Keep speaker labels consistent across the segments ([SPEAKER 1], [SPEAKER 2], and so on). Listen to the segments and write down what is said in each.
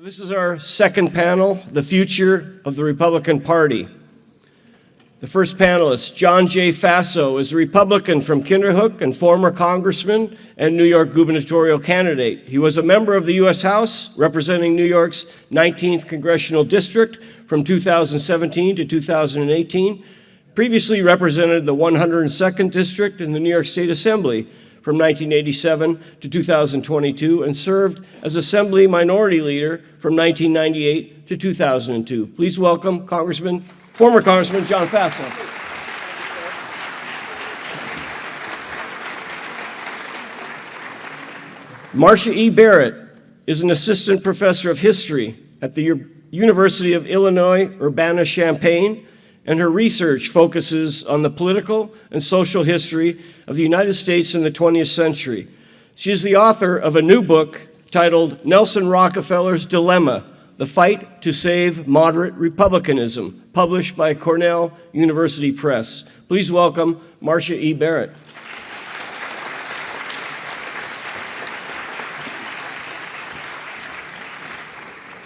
[SPEAKER 1] This is our second panel, The Future of the Republican Party. The first panelist, John J. Faso, is a Republican from Kinderhook and former congressman and New York gubernatorial candidate. He was a member of the U.S. House, representing New York's 19th Congressional District from 2017 to 2018, previously represented the 102nd District in the New York State Assembly from 1987 to 2022, and served as Assembly Minority Leader from 1998 to 2002. Please welcome former Congressman John Faso. Marcia E. Barrett is an assistant professor of history at the University of Illinois Urbana-Champaign, and her research focuses on the political and social history of the United States in the 20th century. She is the author of a new book titled Nelson Rockefeller's Dilemma: The Fight to Save Moderate Republicanism, published by Cornell University Press. Please welcome Marcia E. Barrett.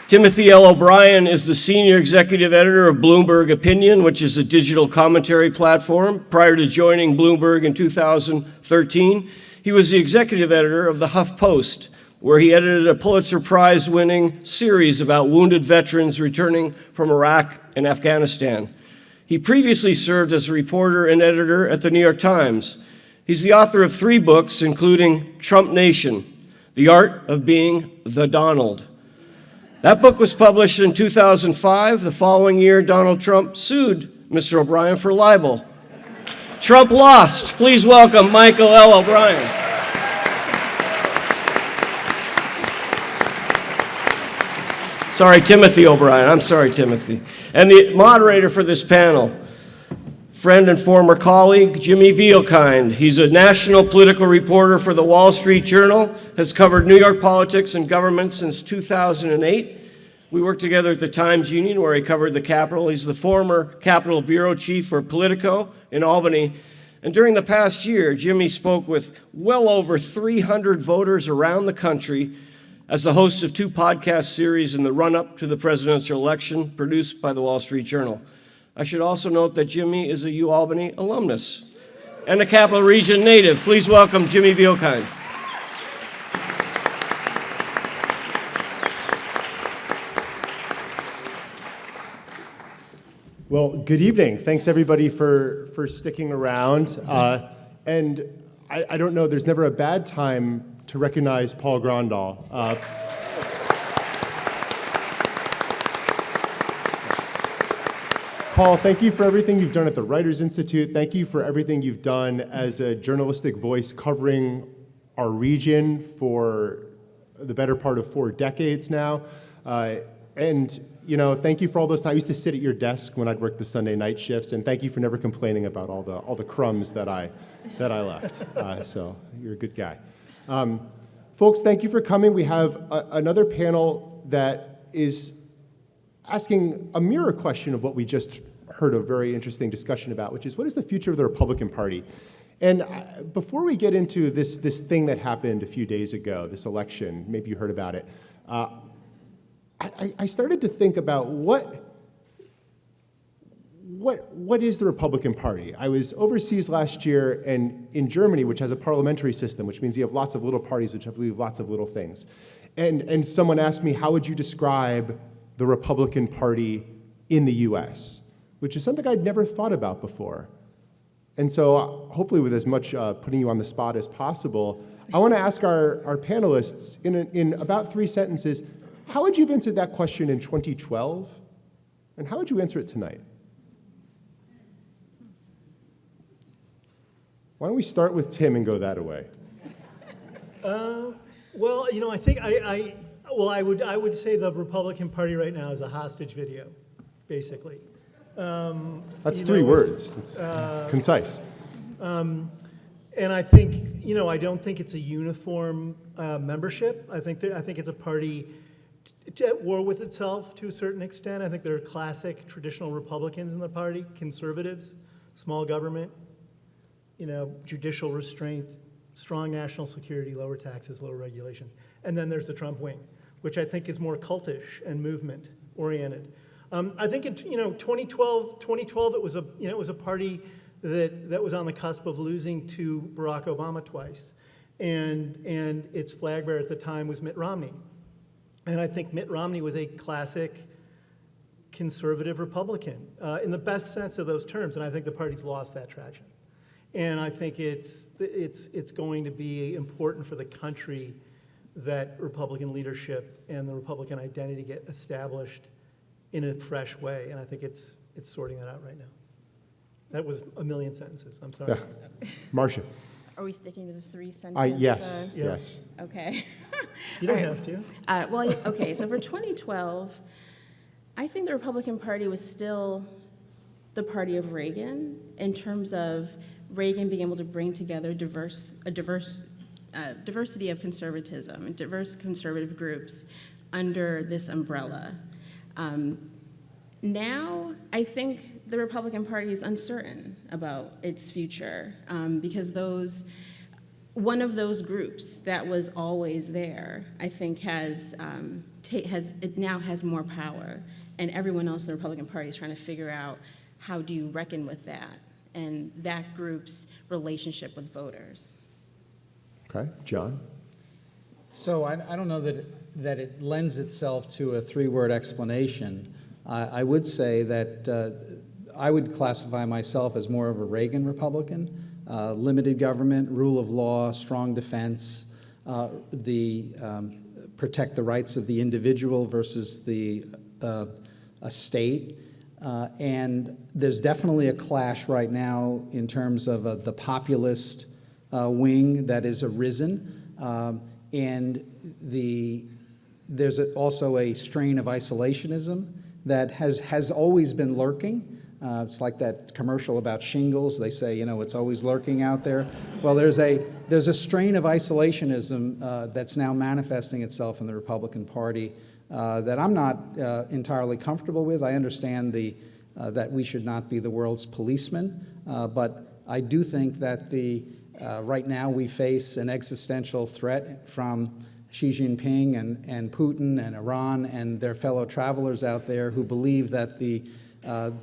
[SPEAKER 1] Timothy L. O'Brien is the senior executive editor of Bloomberg Opinion, which is a digital commentary platform. Prior to joining Bloomberg in 2013, he was the executive editor of the HuffPost, where he edited a Pulitzer Prize-winning series about wounded veterans returning from Iraq and Afghanistan. He previously served as a reporter and editor at the New York Times. He's the author of 3 books, including TrumpNation, The Art of Being the Donald. That book was published in 2005. The following year, Donald Trump sued Mr. O'Brien for libel. Trump lost. Please welcome Michael L. O'Brien. Sorry, Timothy O'Brien. I'm sorry, Timothy. And the moderator for this panel, friend and former colleague, Jimmy Vielkind. He's a national political reporter for the Wall Street Journal, has covered New York politics and government since 2008. We worked together at the Times Union, where he covered the Capitol. He's the former Capitol Bureau Chief for Politico in Albany. And during the past year, Jimmy spoke with well over 300 voters around the country as the host of 2 podcast series in the run-up to the presidential election produced by the Wall Street Journal. I should also note that Jimmy is a UAlbany alumnus and a Capital Region native. Please welcome Jimmy Vielkind.
[SPEAKER 2] Well, good evening. Thanks everybody for sticking around. And I don't know, there's never a bad time to recognize Paul Grandal. Paul, thank you for everything you've done at the Writers Institute. Thank you for everything you've done as a journalistic voice covering our region for the better part of 4 decades now. And thank you for all those times. I used to sit at your desk when I'd work the Sunday night shifts, and thank you for never complaining about all the crumbs that I left. So you're a good guy. Folks, thank you for coming. We have another panel that is asking a mirror question of what we just heard a very interesting discussion about, which is, what is the future of the Republican Party? And before we get into this thing that happened a few days ago, this election, maybe you heard about it, I started to think about what is the Republican Party? I was overseas last year and in Germany, which has a parliamentary system, which means you have lots of little parties, which I believe lots of little things. And someone asked me, how would you describe the Republican Party in the US? Which is something I'd never thought about before. And so hopefully with as much putting you on the spot as possible, I want to ask our panelists in about 3 sentences, how would you have answered that question in 2012? And how would you answer it tonight? Why don't we start with Tim and go that away?
[SPEAKER 3] Well, I think I would say the Republican Party right now is a hostage video, basically.
[SPEAKER 2] That's 3 words. It's concise.
[SPEAKER 3] And I think, I don't think it's a uniform membership. I think it's a party at war with itself to a certain extent. I think there are classic traditional Republicans in the party, conservatives, small government, judicial restraint, strong national security, lower taxes, lower regulation. And then there's the Trump wing. which I think is more cultish and movement oriented. I think in 2012 it was a party that was on the cusp of losing to Barack Obama twice, and its flag bearer at the time was Mitt Romney, and I think Mitt Romney was a classic conservative Republican in the best sense of those terms, and I think the party's lost that traction, and I think it's going to be important for the country that Republican leadership and the Republican identity get established in a fresh way, and I think it's sorting that out right now. That was a million sentences. I'm sorry.
[SPEAKER 2] Yeah. Marcia.
[SPEAKER 4] Are we sticking to the 3 sentences?
[SPEAKER 2] Yes.
[SPEAKER 3] Yeah.
[SPEAKER 2] Yes.
[SPEAKER 4] Okay.
[SPEAKER 3] You don't
[SPEAKER 4] All right.
[SPEAKER 3] have to.
[SPEAKER 4] Well, okay, so for 2012, I think the Republican Party was still the party of Reagan in terms of Reagan being able to bring together a diversity of conservatism and diverse conservative groups under this umbrella. Now, I think the Republican Party is uncertain about its future because one of those groups that was always there, I think, it now has more power, and everyone else in the Republican Party is trying to figure out how do you reckon with that and that group's relationship with voters.
[SPEAKER 2] Okay, John.
[SPEAKER 5] So I don't know that it lends itself to a 3-word explanation. I would say that I would classify myself as more of a Reagan Republican. Limited government, rule of law, strong defense, protect the rights of the individual versus the state. And there's definitely a clash right now in terms of the populist wing that is arisen. And there's also a strain of isolationism that has always been lurking. It's like that commercial about shingles. They say, it's always lurking out there. Well, there's a strain of isolationism that's now manifesting itself in the Republican Party that I'm not entirely comfortable with. I understand that we should not be the world's policeman, but I do think that right now we face an existential threat from Xi Jinping and Putin and Iran and their fellow travelers out there who believe that the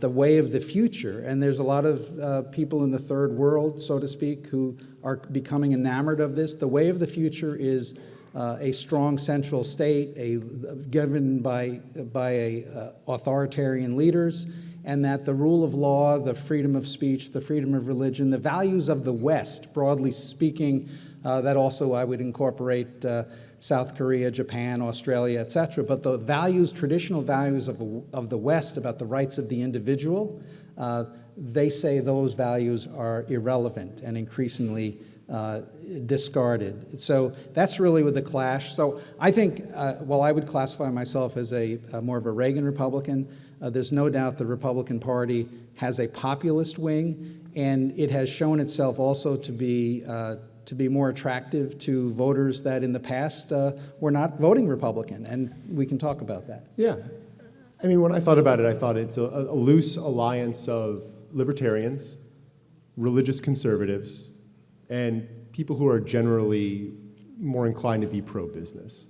[SPEAKER 5] way of the future, and there's a lot of people in the third world, so to speak, who are becoming enamored of this. The way of the future is a strong central state, given by authoritarian leaders, and that the rule of law, the freedom of speech, the freedom of religion, the values of the West, broadly speaking, that also I would incorporate South Korea, Japan, Australia, etc. But the traditional values of the West about the rights of the individual, they say those values are irrelevant and increasingly discarded. So that's really with the clash. So I think, while I would classify myself as more of a Reagan Republican, there's no doubt the Republican Party has a populist wing, and it has shown itself also to be more attractive to voters that in the past were not voting Republican, and we can talk about that.
[SPEAKER 2] Yeah. I mean, when I thought about it, I thought it's a loose alliance of libertarians, religious conservatives, and people who are generally more inclined to be pro-business,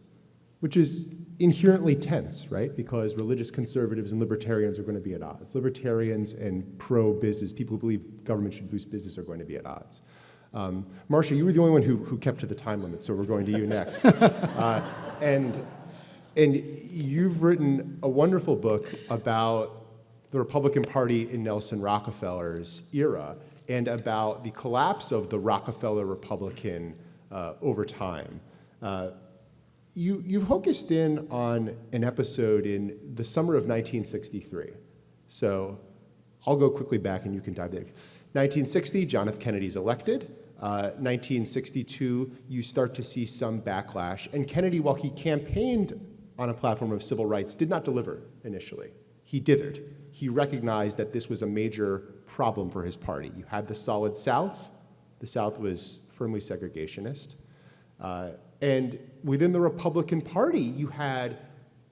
[SPEAKER 2] which is inherently tense, right? Because religious conservatives and libertarians are going to be at odds. Libertarians and pro-business, people who believe government should boost business, are going to be at odds. Marcia, you were the only one who kept to the time limit, so we're going to you next. And you've written a wonderful book about the Republican Party in Nelson Rockefeller's era and about the collapse of the Rockefeller Republican over time. You've focused in on an episode in the summer of 1963. So I'll go quickly back and you can dive there. 1960, John F. Kennedy's elected. 1962, you start to see some backlash. And Kennedy, while he campaigned on a platform of civil rights, did not deliver initially. He dithered. He recognized that this was a major problem for his party. You had the Solid South. The South was firmly segregationist. And within the Republican Party, you had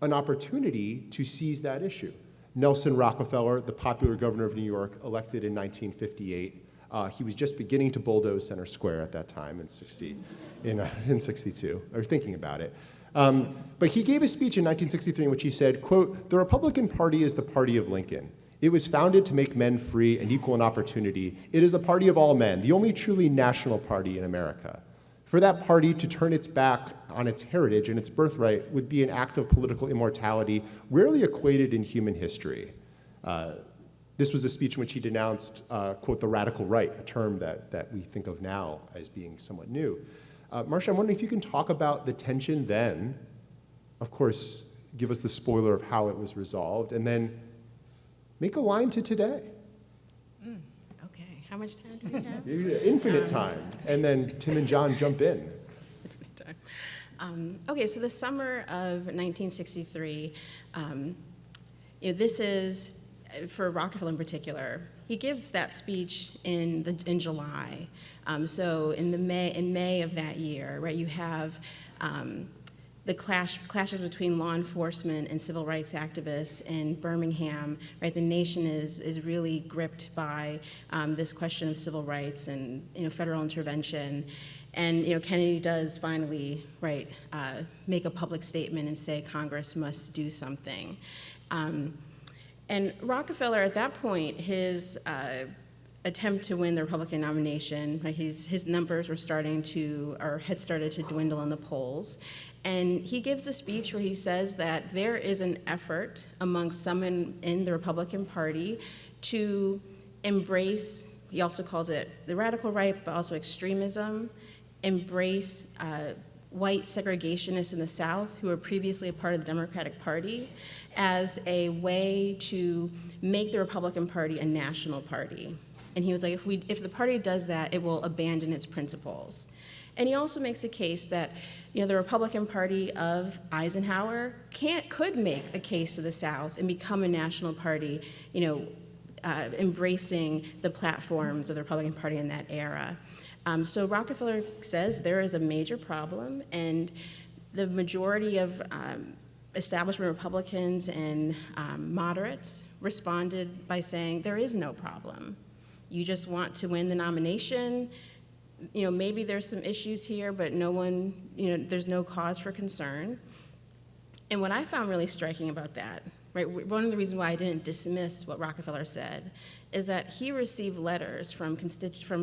[SPEAKER 2] an opportunity to seize that issue. Nelson Rockefeller, the popular governor of New York, elected in 1958, He was just beginning to bulldoze Center Square at that time in 62, or thinking about it. But he gave a speech in 1963 in which he said, quote, "The Republican Party is the party of Lincoln. It was founded to make men free and equal in opportunity. It is the party of all men, the only truly national party in America. For that party to turn its back on its heritage and its birthright would be an act of political immortality rarely equated in human history." This was a speech in which he denounced, quote, the radical right, a term that we think of now as being somewhat new. Marcia, I'm wondering if you can talk about the tension then, of course, give us the spoiler of how it was resolved, and then make a line to today.
[SPEAKER 4] Okay, how much time do we have?
[SPEAKER 2] Infinite time. And then Tim and John jump in.
[SPEAKER 4] Okay, so the summer of 1963, this is, for Rockefeller in particular, he gives that speech in July. So in May of that year, right, you have the clashes between law enforcement and civil rights activists in Birmingham, right? The nation is really gripped by this question of civil rights and federal intervention. And Kennedy does finally, right, make a public statement and say Congress must do something. And Rockefeller, at that point, his attempt to win the Republican nomination, right, his numbers had started to dwindle in the polls. And he gives a speech where he says that there is an effort among some in the Republican Party to embrace, he also calls it the radical right, but also extremism, embrace white segregationists in the South who were previously a part of the Democratic Party as a way to make the Republican Party a national party. And he was like, if the party does that, it will abandon its principles. And he also makes the case that the Republican Party of Eisenhower could make a case to the South and become a national party, embracing the platforms of the Republican Party in that era. So Rockefeller says there is a major problem, and the majority of establishment Republicans and moderates responded by saying there is no problem. You just want to win the nomination. Maybe there's some issues here, but there's no cause for concern. And what I found really striking about that, right, one of the reasons why I didn't dismiss what Rockefeller said is that he received letters from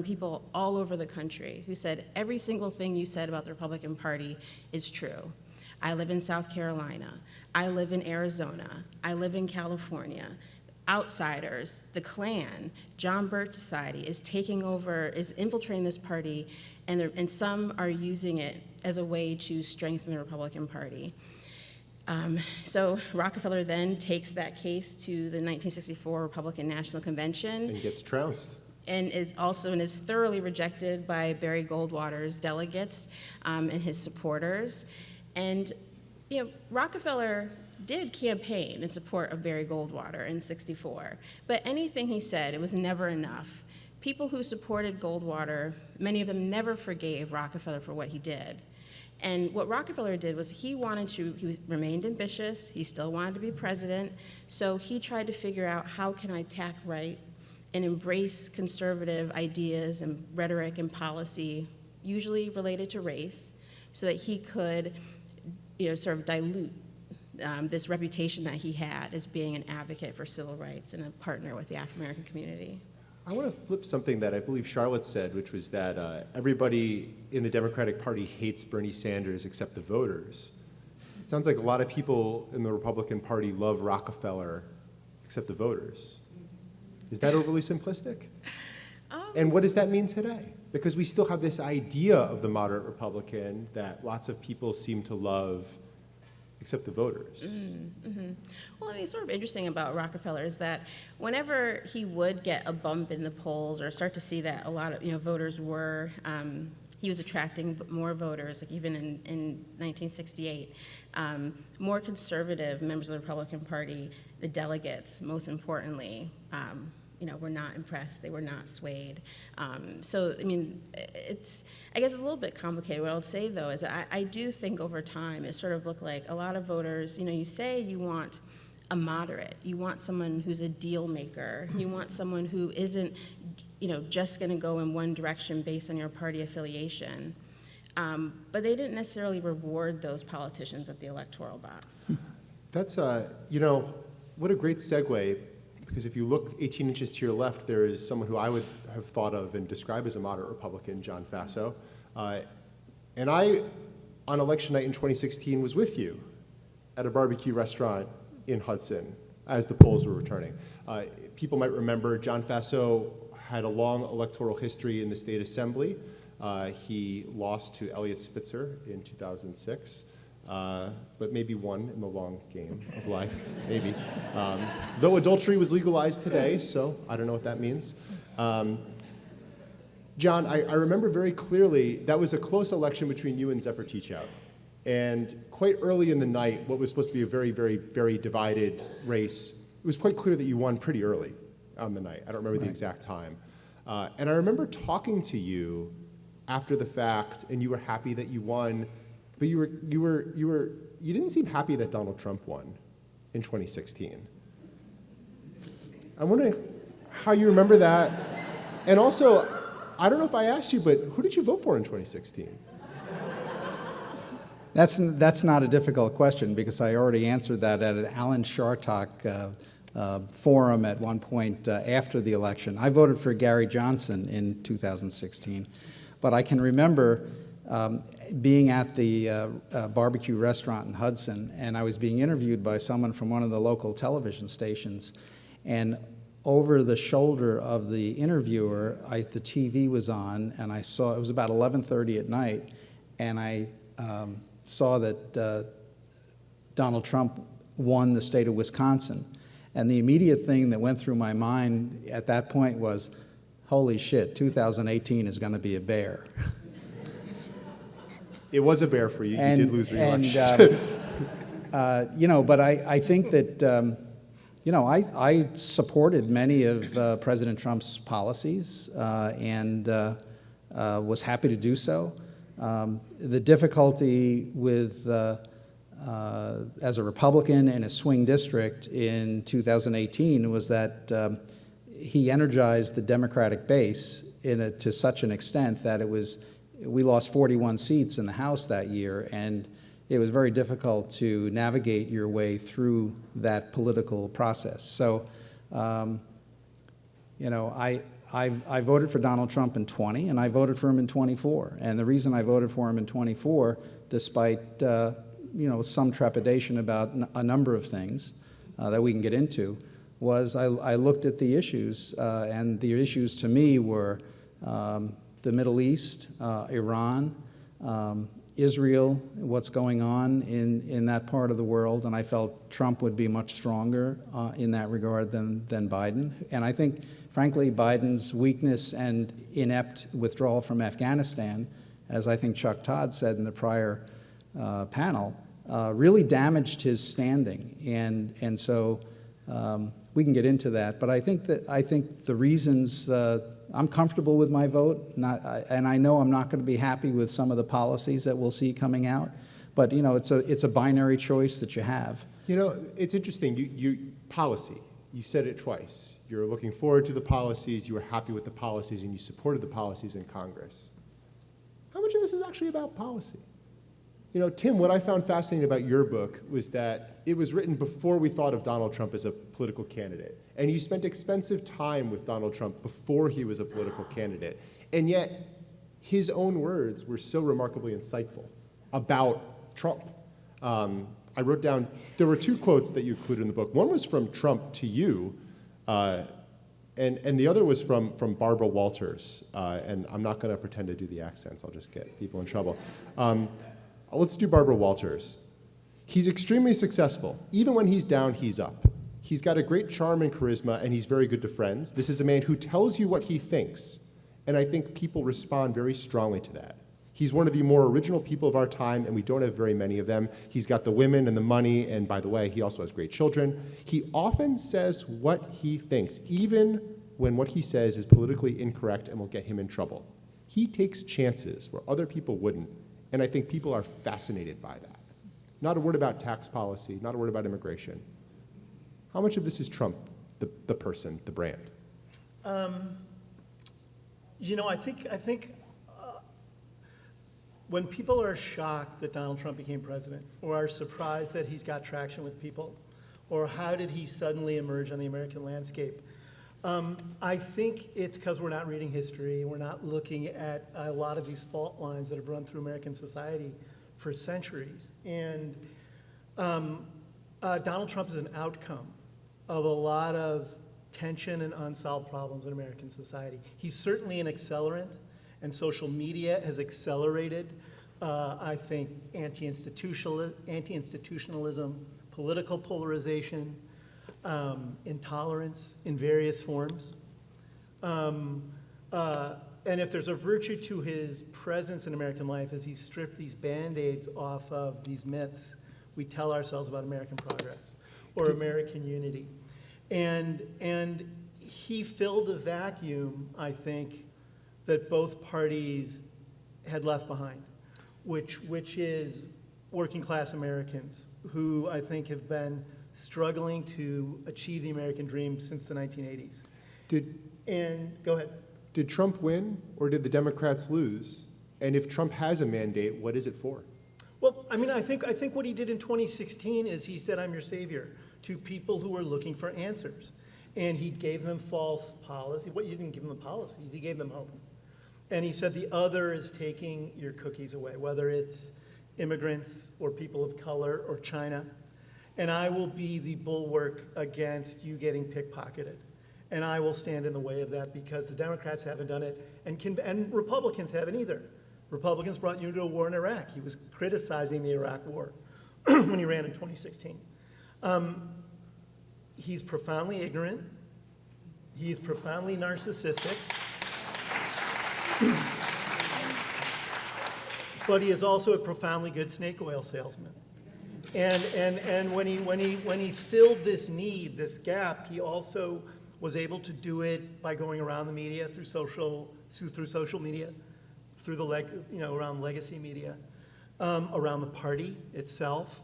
[SPEAKER 4] people all over the country who said, every single thing you said about the Republican Party is true. I live in South Carolina. I live in Arizona. I live in California. Outsiders, the Klan, John Birch Society is taking over, is infiltrating this party, and some are using it as a way to strengthen the Republican Party. So Rockefeller then takes that case to the 1964 Republican National Convention.
[SPEAKER 2] And gets trounced.
[SPEAKER 4] And is thoroughly rejected by Barry Goldwater's delegates and his supporters. And Rockefeller did campaign in support of Barry Goldwater in '64, but anything he said, it was never enough. People who supported Goldwater, many of them never forgave Rockefeller for what he did. And what Rockefeller did was he remained ambitious, he still wanted to be president, so he tried to figure out how can I tack right and embrace conservative ideas and rhetoric and policy, usually related to race, so that he could sort of dilute this reputation that he had as being an advocate for civil rights and a partner with the Afro-American community.
[SPEAKER 2] I want to flip something that I believe Charlotte said, which was that everybody in the Democratic Party hates Bernie Sanders except the voters. It sounds like a lot of people in the Republican Party love Rockefeller except the voters. Is that overly simplistic? And what does that mean today? Because we still have this idea of the moderate Republican that lots of people seem to love except the voters.
[SPEAKER 4] Mm-hmm. Well, it's sort of interesting about Rockefeller is that whenever he would get a bump in the polls or start to see that a lot of voters were, he was attracting more voters, like even in 1968, more conservative members of the Republican Party, the delegates, most importantly, were not impressed. They were not swayed. So, I guess it's a little bit complicated. What I would say, though, is that I do think over time it sort of looked like a lot of voters, you say you want a moderate. You want someone who's a deal maker. You want someone who isn't, just going to go in one direction based on your party affiliation. But they didn't necessarily reward those politicians at the electoral box.
[SPEAKER 2] That's, what a great segue, because if you look 18 inches to your left, there is someone who I would have thought of and describe as a moderate Republican, John Faso. And I, on election night in 2016, was with you at a barbecue restaurant in Hudson as the polls were returning. People might remember John Faso had a long electoral history in the state assembly. He lost to Eliot Spitzer in 2006, but maybe won in the long game of life, maybe. Though adultery was legalized today, so I don't know what that means. John, I remember very clearly that was a close election between you and Zephyr Teachout. And quite early in the night, what was supposed to be a very, very, very divided race, it was quite clear that you won pretty early on the night. I don't remember the exact time. And I remember talking to you after the fact, and you were happy that you won, but you didn't seem happy that Donald Trump won in 2016. I'm wondering how you remember that. And also, I don't know if I asked you, but who did you vote for in 2016?
[SPEAKER 5] That's not a difficult question, because I already answered that at an Alan Chartock forum at one point after the election. I voted for Gary Johnson in 2016, but I can remember being at the barbecue restaurant in Hudson, and I was being interviewed by someone from one of the local television stations, and over the shoulder of the interviewer, the TV was on, and I saw, it was about 11:30 at night, and I saw that Donald Trump won the state of Wisconsin. And the immediate thing that went through my mind at that point was, holy shit, 2018 is going to be a bear.
[SPEAKER 2] It was a bear for you. You did lose
[SPEAKER 5] And,
[SPEAKER 2] re-election.
[SPEAKER 5] but I think that, I supported many of President Trump's policies and was happy to do so. The difficulty with, as a Republican in a swing district in 2018 was that he energized the Democratic base to such an extent that we lost 41 seats in the House that year, and it was very difficult to navigate your way through that political process. So, I voted for Donald Trump in 20, and I voted for him in 24. And the reason I voted for him in 24, despite some trepidation about a number of things that we can get into, was I looked at the issues, and the issues to me were the Middle East, Iran, Israel, what's going on in that part of the world, and I felt Trump would be much stronger in that regard than Biden. And I think, frankly, Biden's weakness and inept withdrawal from Afghanistan, as I think Chuck Todd said in the prior panel, really damaged his standing. And so we can get into that. But I think the reasons I'm comfortable with my vote, and I know I'm not going to be happy with some of the policies that we'll see coming out. But it's a binary choice that you have.
[SPEAKER 2] It's interesting. Policy. You said it twice. You're looking forward to the policies. You were happy with the policies, and you supported the policies in Congress. How much of this is actually about policy? Tim, what I found fascinating about your book was that it was written before we thought of Donald Trump as a political candidate. And you spent expensive time with Donald Trump before he was a political candidate. And yet, his own words were so remarkably insightful about Trump. I wrote down, there were two quotes that you included in the book. One was from Trump to you, and the other was from Barbara Walters. And I'm not going to pretend to do the accents. I'll just get people in trouble. Let's do Barbara Walters. He's extremely successful. Even when he's down, he's up. He's got a great charm and charisma, and he's very good to friends. This is a man who tells you what he thinks, and I think people respond very strongly to that. He's one of the more original people of our time, and we don't have very many of them. He's got the women and the money, and by the way, he also has great children. He often says what he thinks, even when what he says is politically incorrect and will get him in trouble. He takes chances where other people wouldn't. And I think people are fascinated by that. Not a word about tax policy, not a word about immigration. How much of this is Trump, the person, the brand?
[SPEAKER 3] You know, I think when people are shocked that Donald Trump became president, or are surprised that he's got traction with people, or how did he suddenly emerge on the American landscape, I think it's because we're not reading history. We're not looking at a lot of these fault lines that have run through American society for centuries. And Donald Trump is an outcome of a lot of tension and unsolved problems in American society. He's certainly an accelerant, and social media has accelerated, I think, anti-institutionalism, political polarization, intolerance in various forms. And if there's a virtue to his presence in American life, is he stripped these Band-Aids off of these myths we tell ourselves about American progress or American unity. And he filled a vacuum, I think, that both parties had left behind, which is working class Americans who I think have been struggling to achieve the American dream since the 1980s. Go ahead.
[SPEAKER 2] Did Trump win, or did the Democrats lose? And if Trump has a mandate, what is it for?
[SPEAKER 3] Well, I mean, I think what he did in 2016 is he said, "I'm your savior," to people who were looking for answers. And he gave them false policy. Well, you didn't give them policies, he gave them hope. And he said the other is taking your cookies away, whether it's immigrants or people of color or China. And I will be the bulwark against you getting pickpocketed. And I will stand in the way of that because the Democrats haven't done it, and Republicans haven't either. Republicans brought you into a war in Iraq. He was criticizing the Iraq war when he ran in 2016. He's profoundly ignorant. He's profoundly narcissistic. But he is also a profoundly good snake oil salesman. And when he filled this need, this gap, he also was able to do it by going around the media through social media, through around legacy media, around the party itself.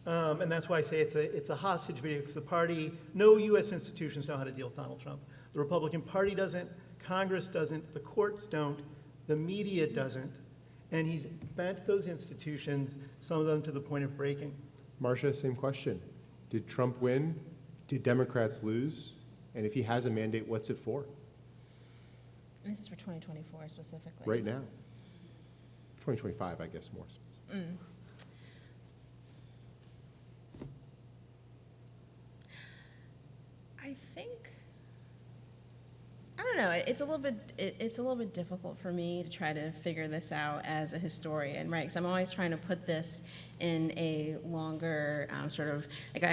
[SPEAKER 3] And that's why I say it's a hostage video, because the party, no U.S. institutions know how to deal with Donald Trump. The Republican Party doesn't, Congress doesn't, the courts don't, the media doesn't, and he's bent those institutions, some of them to the point of breaking.
[SPEAKER 2] Marcia, same question. Did Trump win? Did Democrats lose? And if he has a mandate, what's it for?
[SPEAKER 4] This is for 2024 specifically.
[SPEAKER 2] Right now. 2025, I guess, more.
[SPEAKER 4] I think, I don't know. It's a little bit difficult for me to try to figure this out as a historian, right? Because I'm always trying to put this in a longer I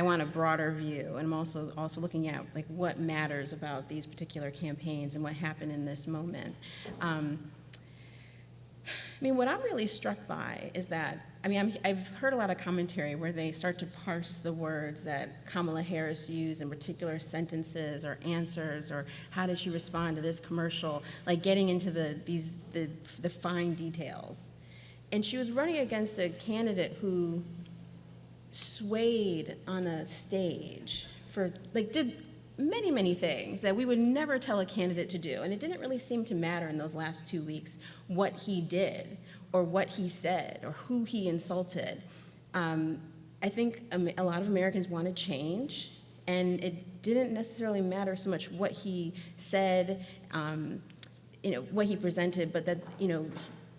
[SPEAKER 4] want a broader view, and I'm also looking at like what matters about these particular campaigns and what happened in this moment. I mean, what I'm really struck by is that, I've heard a lot of commentary where they start to parse the words that Kamala Harris used in particular sentences or answers, or how did she respond to this commercial, like getting into the fine details. And she was running against a candidate who swayed on a stage did many, many things that we would never tell a candidate to do. And it didn't really seem to matter in those last 2 weeks what he did or what he said or who he insulted. I think a lot of Americans wanted change, and it didn't necessarily matter so much what he said, what he presented, but that,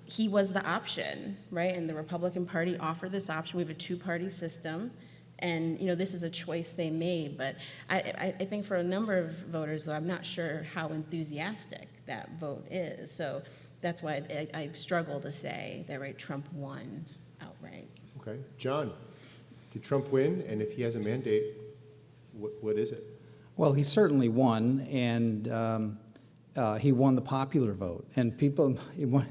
[SPEAKER 4] he was the option, right? And the Republican Party offered this option. We have a two-party system. And this is a choice they made, but I think for a number of voters, though, I'm not sure how enthusiastic that vote is. So that's why I struggle to say that, right, Trump won outright.
[SPEAKER 2] Okay, John, did Trump win? And if he has a mandate, what is it?
[SPEAKER 5] Well, he certainly won, and he won the popular vote. And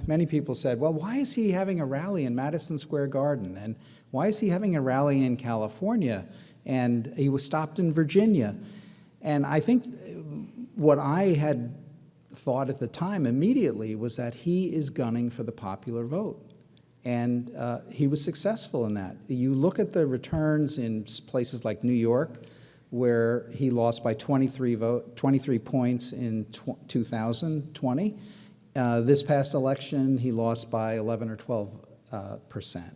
[SPEAKER 5] many people said, well, why is he having a rally in Madison Square Garden? And why is he having a rally in California? And he was stopped in Virginia. And I think what I had thought at the time immediately was that he is gunning for the popular vote. And he was successful in that. You look at the returns in places like New York, where he lost by 23 points in 2020. This past election, he lost by 11 or 12%.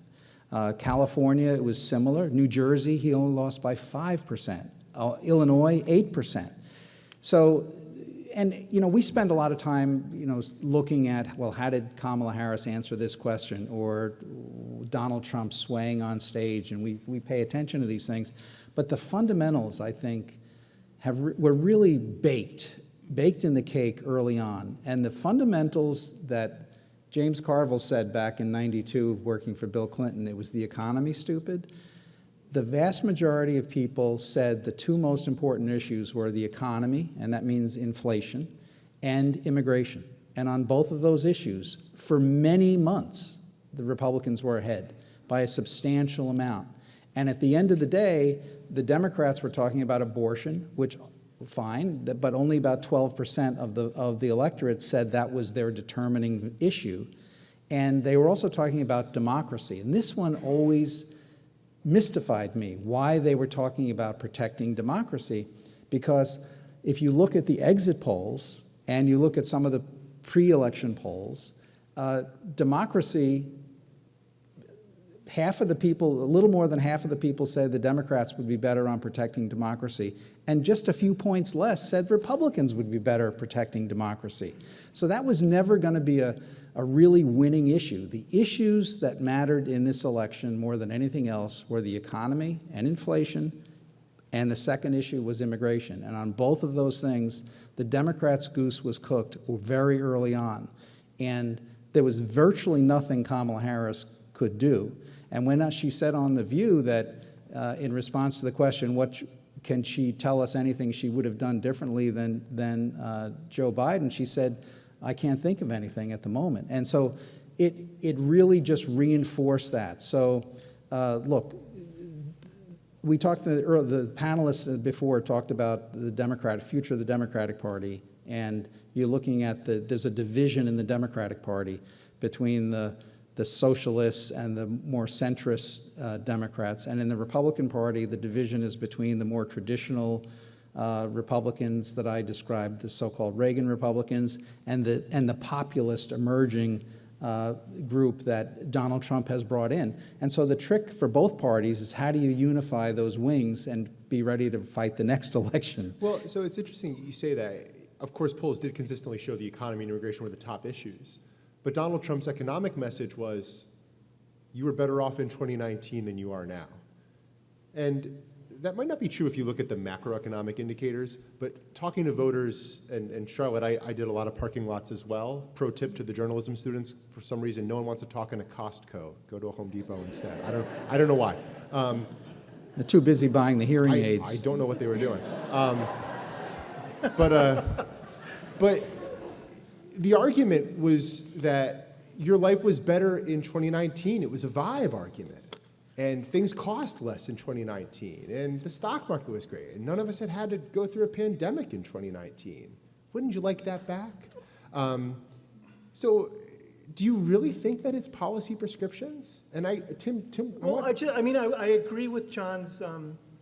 [SPEAKER 5] California, it was similar. New Jersey, he only lost by 5%. Illinois, 8%. So, and, we spend a lot of time, looking at, well, how did Kamala Harris answer this question? Or Donald Trump swaying on stage, and we pay attention to these things. But the fundamentals, I think, were really baked in the cake early on. And the fundamentals that James Carville said back in '92, working for Bill Clinton, it was the economy, stupid. The vast majority of people said the two most important issues were the economy, and that means inflation, and immigration. And on both of those issues, for many months, the Republicans were ahead by a substantial amount. And at the end of the day, the Democrats were talking about abortion, which, fine, but only about 12% of the electorate said that was their determining issue. And they were also talking about democracy. And this one always mystified me, why they were talking about protecting democracy, because if you look at the exit polls and you look at some of the pre-election polls, democracy, half of the people, a little more than half of the people said the Democrats would be better on protecting democracy, and just a few points less said Republicans would be better at protecting democracy. So that was never going to be a really winning issue. The issues that mattered in this election more than anything else were the economy and inflation, and the second issue was immigration. And on both of those things, the Democrats' goose was cooked very early on. And there was virtually nothing Kamala Harris could do. And when she said on The View that in response to the question, can she tell us anything she would have done differently than Joe Biden, she said, I can't think of anything at the moment. And so it really just reinforced that. So look, we talked, the panelists before talked about the future of the Democratic Party, and you're looking at there's a division in the Democratic Party between the socialists and the more centrist Democrats. And in the Republican Party, the division is between the more traditional Republicans that I described, the so-called Reagan Republicans, and the populist emerging group that Donald Trump has brought in. And so the trick for both parties is how do you unify those wings and be ready to fight the next election?
[SPEAKER 2] Well, so it's interesting you say that. Of course, polls did consistently show the economy and immigration were the top issues. But Donald Trump's economic message was, you were better off in 2019 than you are now. And that might not be true if you look at the macroeconomic indicators, but talking to voters, and Charlotte, I did a lot of parking lots as well. Pro tip to the journalism students, for some reason, no one wants to talk in a Costco. Go to a Home Depot instead. I don't know why.
[SPEAKER 5] They're too busy buying the hearing aids.
[SPEAKER 2] I don't know what they were doing. But the argument was that your life was better in 2019. It was a vibe argument. And things cost less in 2019. And the stock market was great. And none of us had to go through a pandemic in 2019. Wouldn't you like that back? So do you really think that it's policy prescriptions? And Tim.
[SPEAKER 3] Well, I agree with John's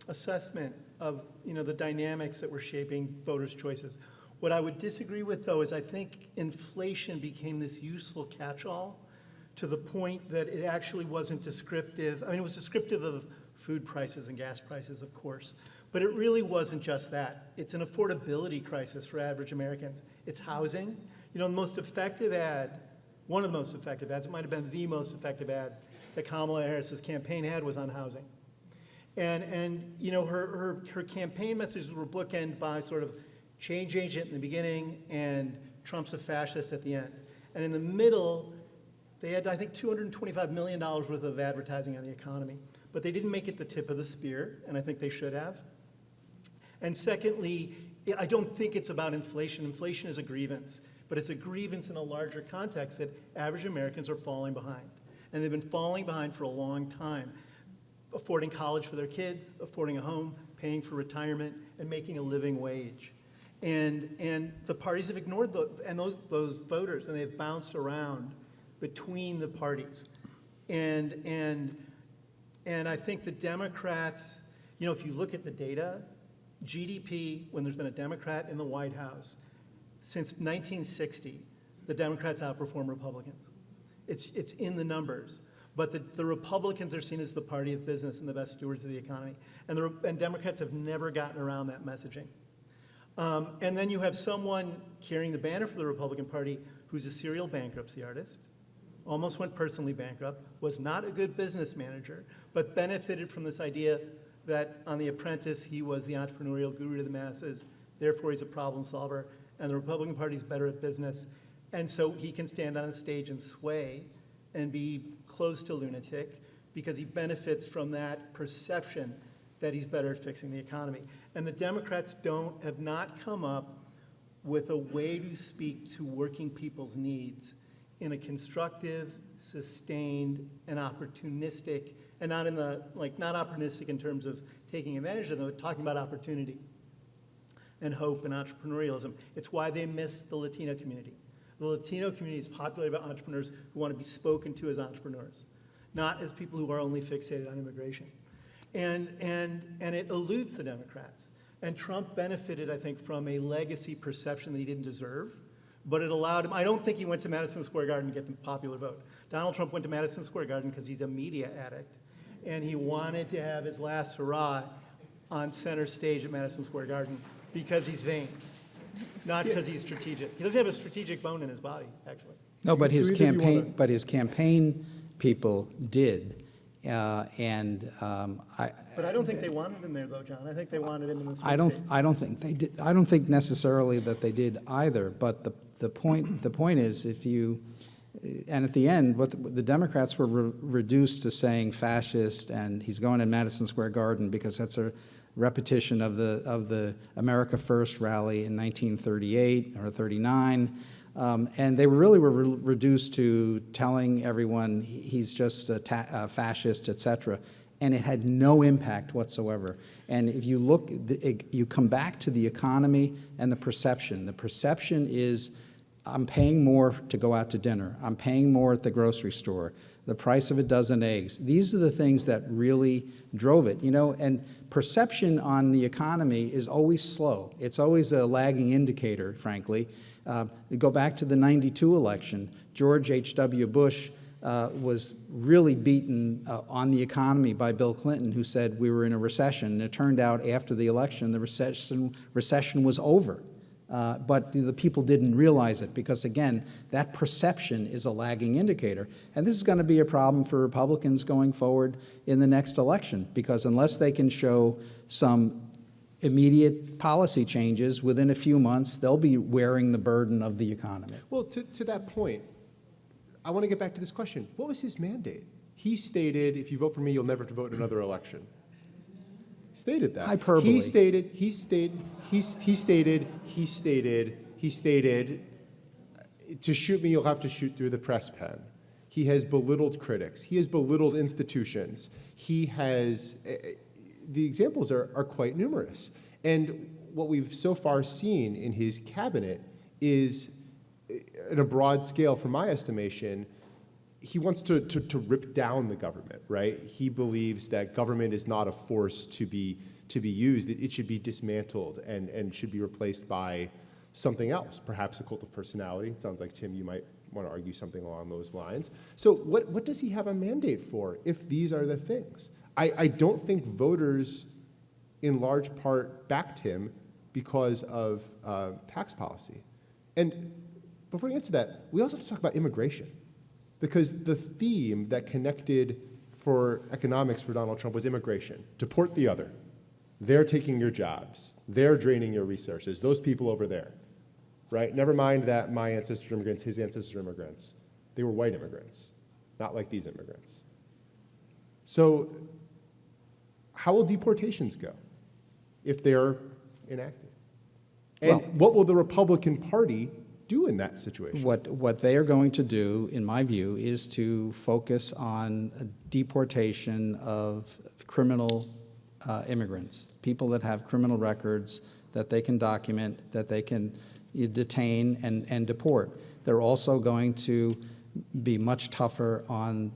[SPEAKER 3] assessment of the dynamics that were shaping voters' choices. What I would disagree with, though, is I think inflation became this useful catch-all to the point that it actually wasn't descriptive. I mean, it was descriptive of food prices and gas prices, of course, but it really wasn't just that. It's an affordability crisis for average Americans. It's housing. The most effective ad, one of the most effective ads, it might have been the most effective ad that Kamala Harris's campaign had was on housing. And her campaign messages were bookended by sort of change agent in the beginning and Trump's a fascist at the end. And in the middle, they had, I think, $225 million worth of advertising on the economy. But they didn't make it the tip of the spear, and I think they should have. And secondly, I don't think it's about inflation. Inflation is a grievance, but it's a grievance in a larger context that average Americans are falling behind. And they've been falling behind for a long time, affording college for their kids, affording a home, paying for retirement, and making a living wage. And the parties have ignored those voters, and they've bounced around between the parties. And I think the Democrats, if you look at the data, GDP, when there's been a Democrat in the White House, since 1960, the Democrats outperform Republicans. It's in the numbers. But the Republicans are seen as the party of business and the best stewards of the economy. And Democrats have never gotten around that messaging. And then you have someone carrying the banner for the Republican Party who's a serial bankruptcy artist, almost went personally bankrupt, was not a good business manager, but benefited from this idea that on The Apprentice, he was the entrepreneurial guru to the masses, therefore he's a problem solver, and the Republican Party's better at business. And so he can stand on a stage and sway and be close to lunatic because he benefits from that perception that he's better at fixing the economy. And the Democrats have not come up with a way to speak to working people's needs in a constructive, sustained, and opportunistic, and not in the, not opportunistic in terms of taking advantage of them, but talking about opportunity and hope and entrepreneurialism. It's why they miss the Latino community. The Latino community is populated by entrepreneurs who want to be spoken to as entrepreneurs, not as people who are only fixated on immigration. And it eludes the Democrats. And Trump benefited, I think, from a legacy perception that he didn't deserve, but it allowed him. I don't think he went to Madison Square Garden to get the popular vote. Donald Trump went to Madison Square Garden because he's a media addict, and he wanted to have his last hurrah on center stage at Madison Square Garden because he's vain, not because he's strategic. He doesn't have a strategic bone in his body, actually.
[SPEAKER 5] No, but his
[SPEAKER 2] Do either of you
[SPEAKER 5] campaign,
[SPEAKER 2] wanna-
[SPEAKER 5] but his campaign people did,
[SPEAKER 3] But I don't think they wanted him there, though, John. I think they wanted him in the swing states.
[SPEAKER 5] I don't think they did. I don't think necessarily that they did either. But the point is, if you, and at the end, what the Democrats were reduced to saying fascist, and he's going to Madison Square Garden because that's a repetition of the America First rally in 1938 or 39. And they really were reduced to telling everyone he's just a fascist, et cetera. And it had no impact whatsoever. And if you look, you come back to the economy and the perception. The perception is, I'm paying more to go out to dinner. I'm paying more at the grocery store. The price of a dozen eggs. These are the things that really drove it, and perception on the economy is always slow. It's always a lagging indicator, frankly. We go back to the 92 election. George H.W. Bush was really beaten on the economy by Bill Clinton, who said we were in a recession. And it turned out after the election, the recession was over. But the people didn't realize it because, again, that perception is a lagging indicator. And this is going to be a problem for Republicans going forward in the next election because unless they can show some immediate policy changes within a few months, they'll be wearing the burden of the economy.
[SPEAKER 2] Well, to that point, I want to get back to this question. What was his mandate? He stated, if you vote for me, you'll never vote in another election. He stated that.
[SPEAKER 5] Hyperbole.
[SPEAKER 2] He stated, to shoot me, you'll have to shoot through the press pen. He has belittled critics. He has belittled institutions. He has, the examples are quite numerous. And what we've so far seen in his cabinet is, at a broad scale, from my estimation, he wants to rip down the government, right? He believes that government is not a force to be used. It should be dismantled and should be replaced by something else, perhaps a cult of personality. It sounds like, Tim, you might want to argue something along those lines. So what does he have a mandate for if these are the things? I don't think voters, in large part, backed him because of tax policy. And before we answer that, we also have to talk about immigration. Because the theme that connected for economics for Donald Trump was immigration. Deport the other. They're taking your jobs. They're draining your resources. Those people over there, right? Never mind that my ancestors are immigrants, his ancestors are immigrants. They were white immigrants, not like these immigrants. So how will deportations go if they're enacted? And what will the Republican Party do in that situation?
[SPEAKER 5] What they are going to do, in my view, is to focus on a deportation of criminal immigrants, people that have criminal records that they can document, that they can detain and deport. They're also going to be much tougher on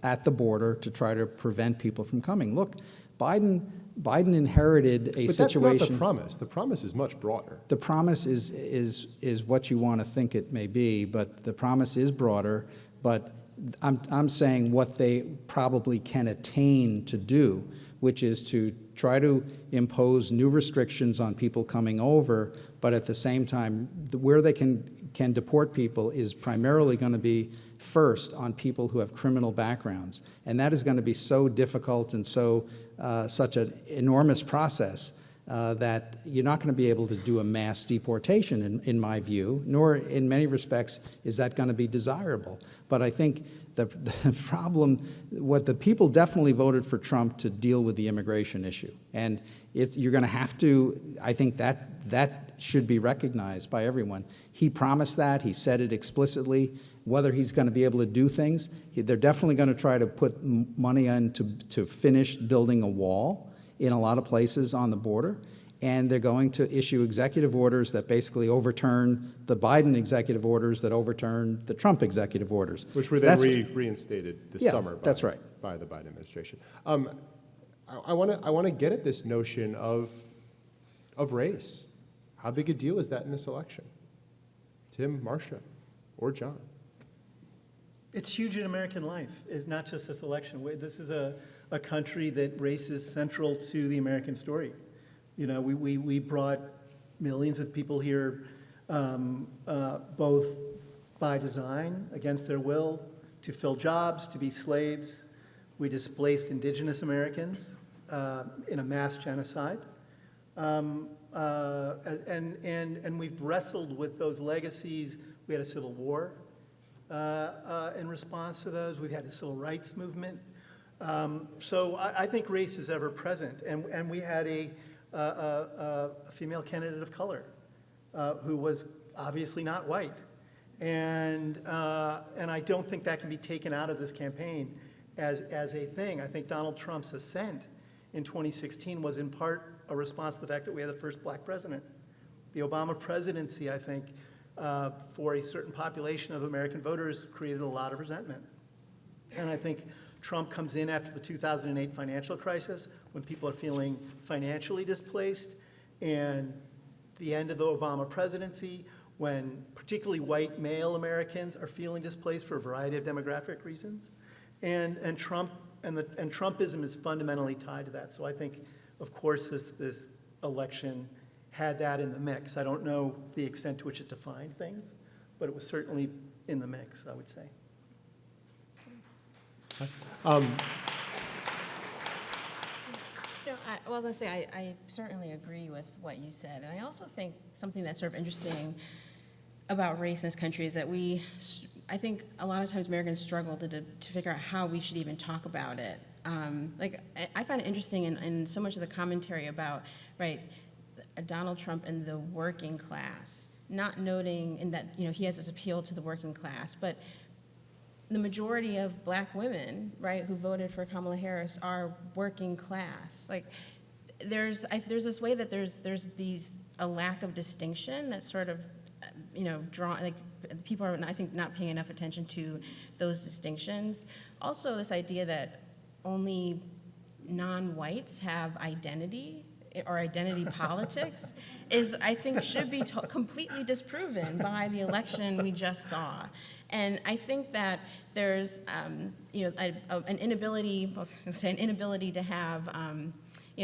[SPEAKER 5] at the border to try to prevent people from coming. Look, Biden inherited a
[SPEAKER 2] But
[SPEAKER 5] situation.
[SPEAKER 2] that's not the promise. The promise is much broader.
[SPEAKER 5] The promise is what you want to think it may be, but the promise is broader. But I'm saying what they probably can attain to do, which is to try to impose new restrictions on people coming over, but at the same time, where they can deport people is primarily going to be first on people who have criminal backgrounds. And that is going to be so difficult and such an enormous process that you're not going to be able to do a mass deportation, in my view, nor in many respects is that going to be desirable. But I think the problem, what the people definitely voted for Trump to deal with the immigration issue. And you're going to have to, I think that should be recognized by everyone. He promised that, he said it explicitly. Whether he's going to be able to do things, they're definitely going to try to put money in to finish building a wall in a lot of places on the border. And they're going to issue executive orders that basically overturn the Biden executive orders that overturn the Trump executive orders.
[SPEAKER 2] Which were then reinstated this summer by the Biden administration. I want to get at this notion of race. How big a deal is that in this election? Tim, Marcia, or John?
[SPEAKER 3] It's huge in American life. It's not just this election. This is a country that race is central to the American story. You know, we brought millions of people here, both by design, against their will, to fill jobs, to be slaves. We displaced indigenous Americans in a mass genocide. And we've wrestled with those legacies. We had a civil war in response to those. We've had a civil rights movement. So I think race is ever present. And we had a female candidate of color who was obviously not white. And I don't think that can be taken out of this campaign as a thing. I think Donald Trump's ascent in 2016 was in part a response to the fact that we had the first black president. The Obama presidency, I think, for a certain population of American voters created a lot of resentment. And I think Trump comes in after the 2008 financial crisis when people are feeling financially displaced, and the end of the Obama presidency when particularly white male Americans are feeling displaced for a variety of demographic reasons. And Trumpism is fundamentally tied to that. So I think, of course, this election had that in the mix. I don't know the extent to which it defined things, but it was certainly in the mix, I would say.
[SPEAKER 4] I was going to say, I certainly agree with what you said. And I also think something that's sort of interesting about race in this country is that I think a lot of times Americans struggle to figure out how we should even talk about it. I find it interesting in so much of the commentary about, right, Donald Trump and the working class, not noting in that, he has this appeal to the working class, but the majority of black women, right, who voted for Kamala Harris are working class. Like, there's this way that there's a lack of distinction that's sort of, drawn, like, people are, I think, not paying enough attention to those distinctions. Also, this idea that only non-whites have identity or identity politics I think, should be completely disproven by the election we just saw. And I think that there's, an inability to have,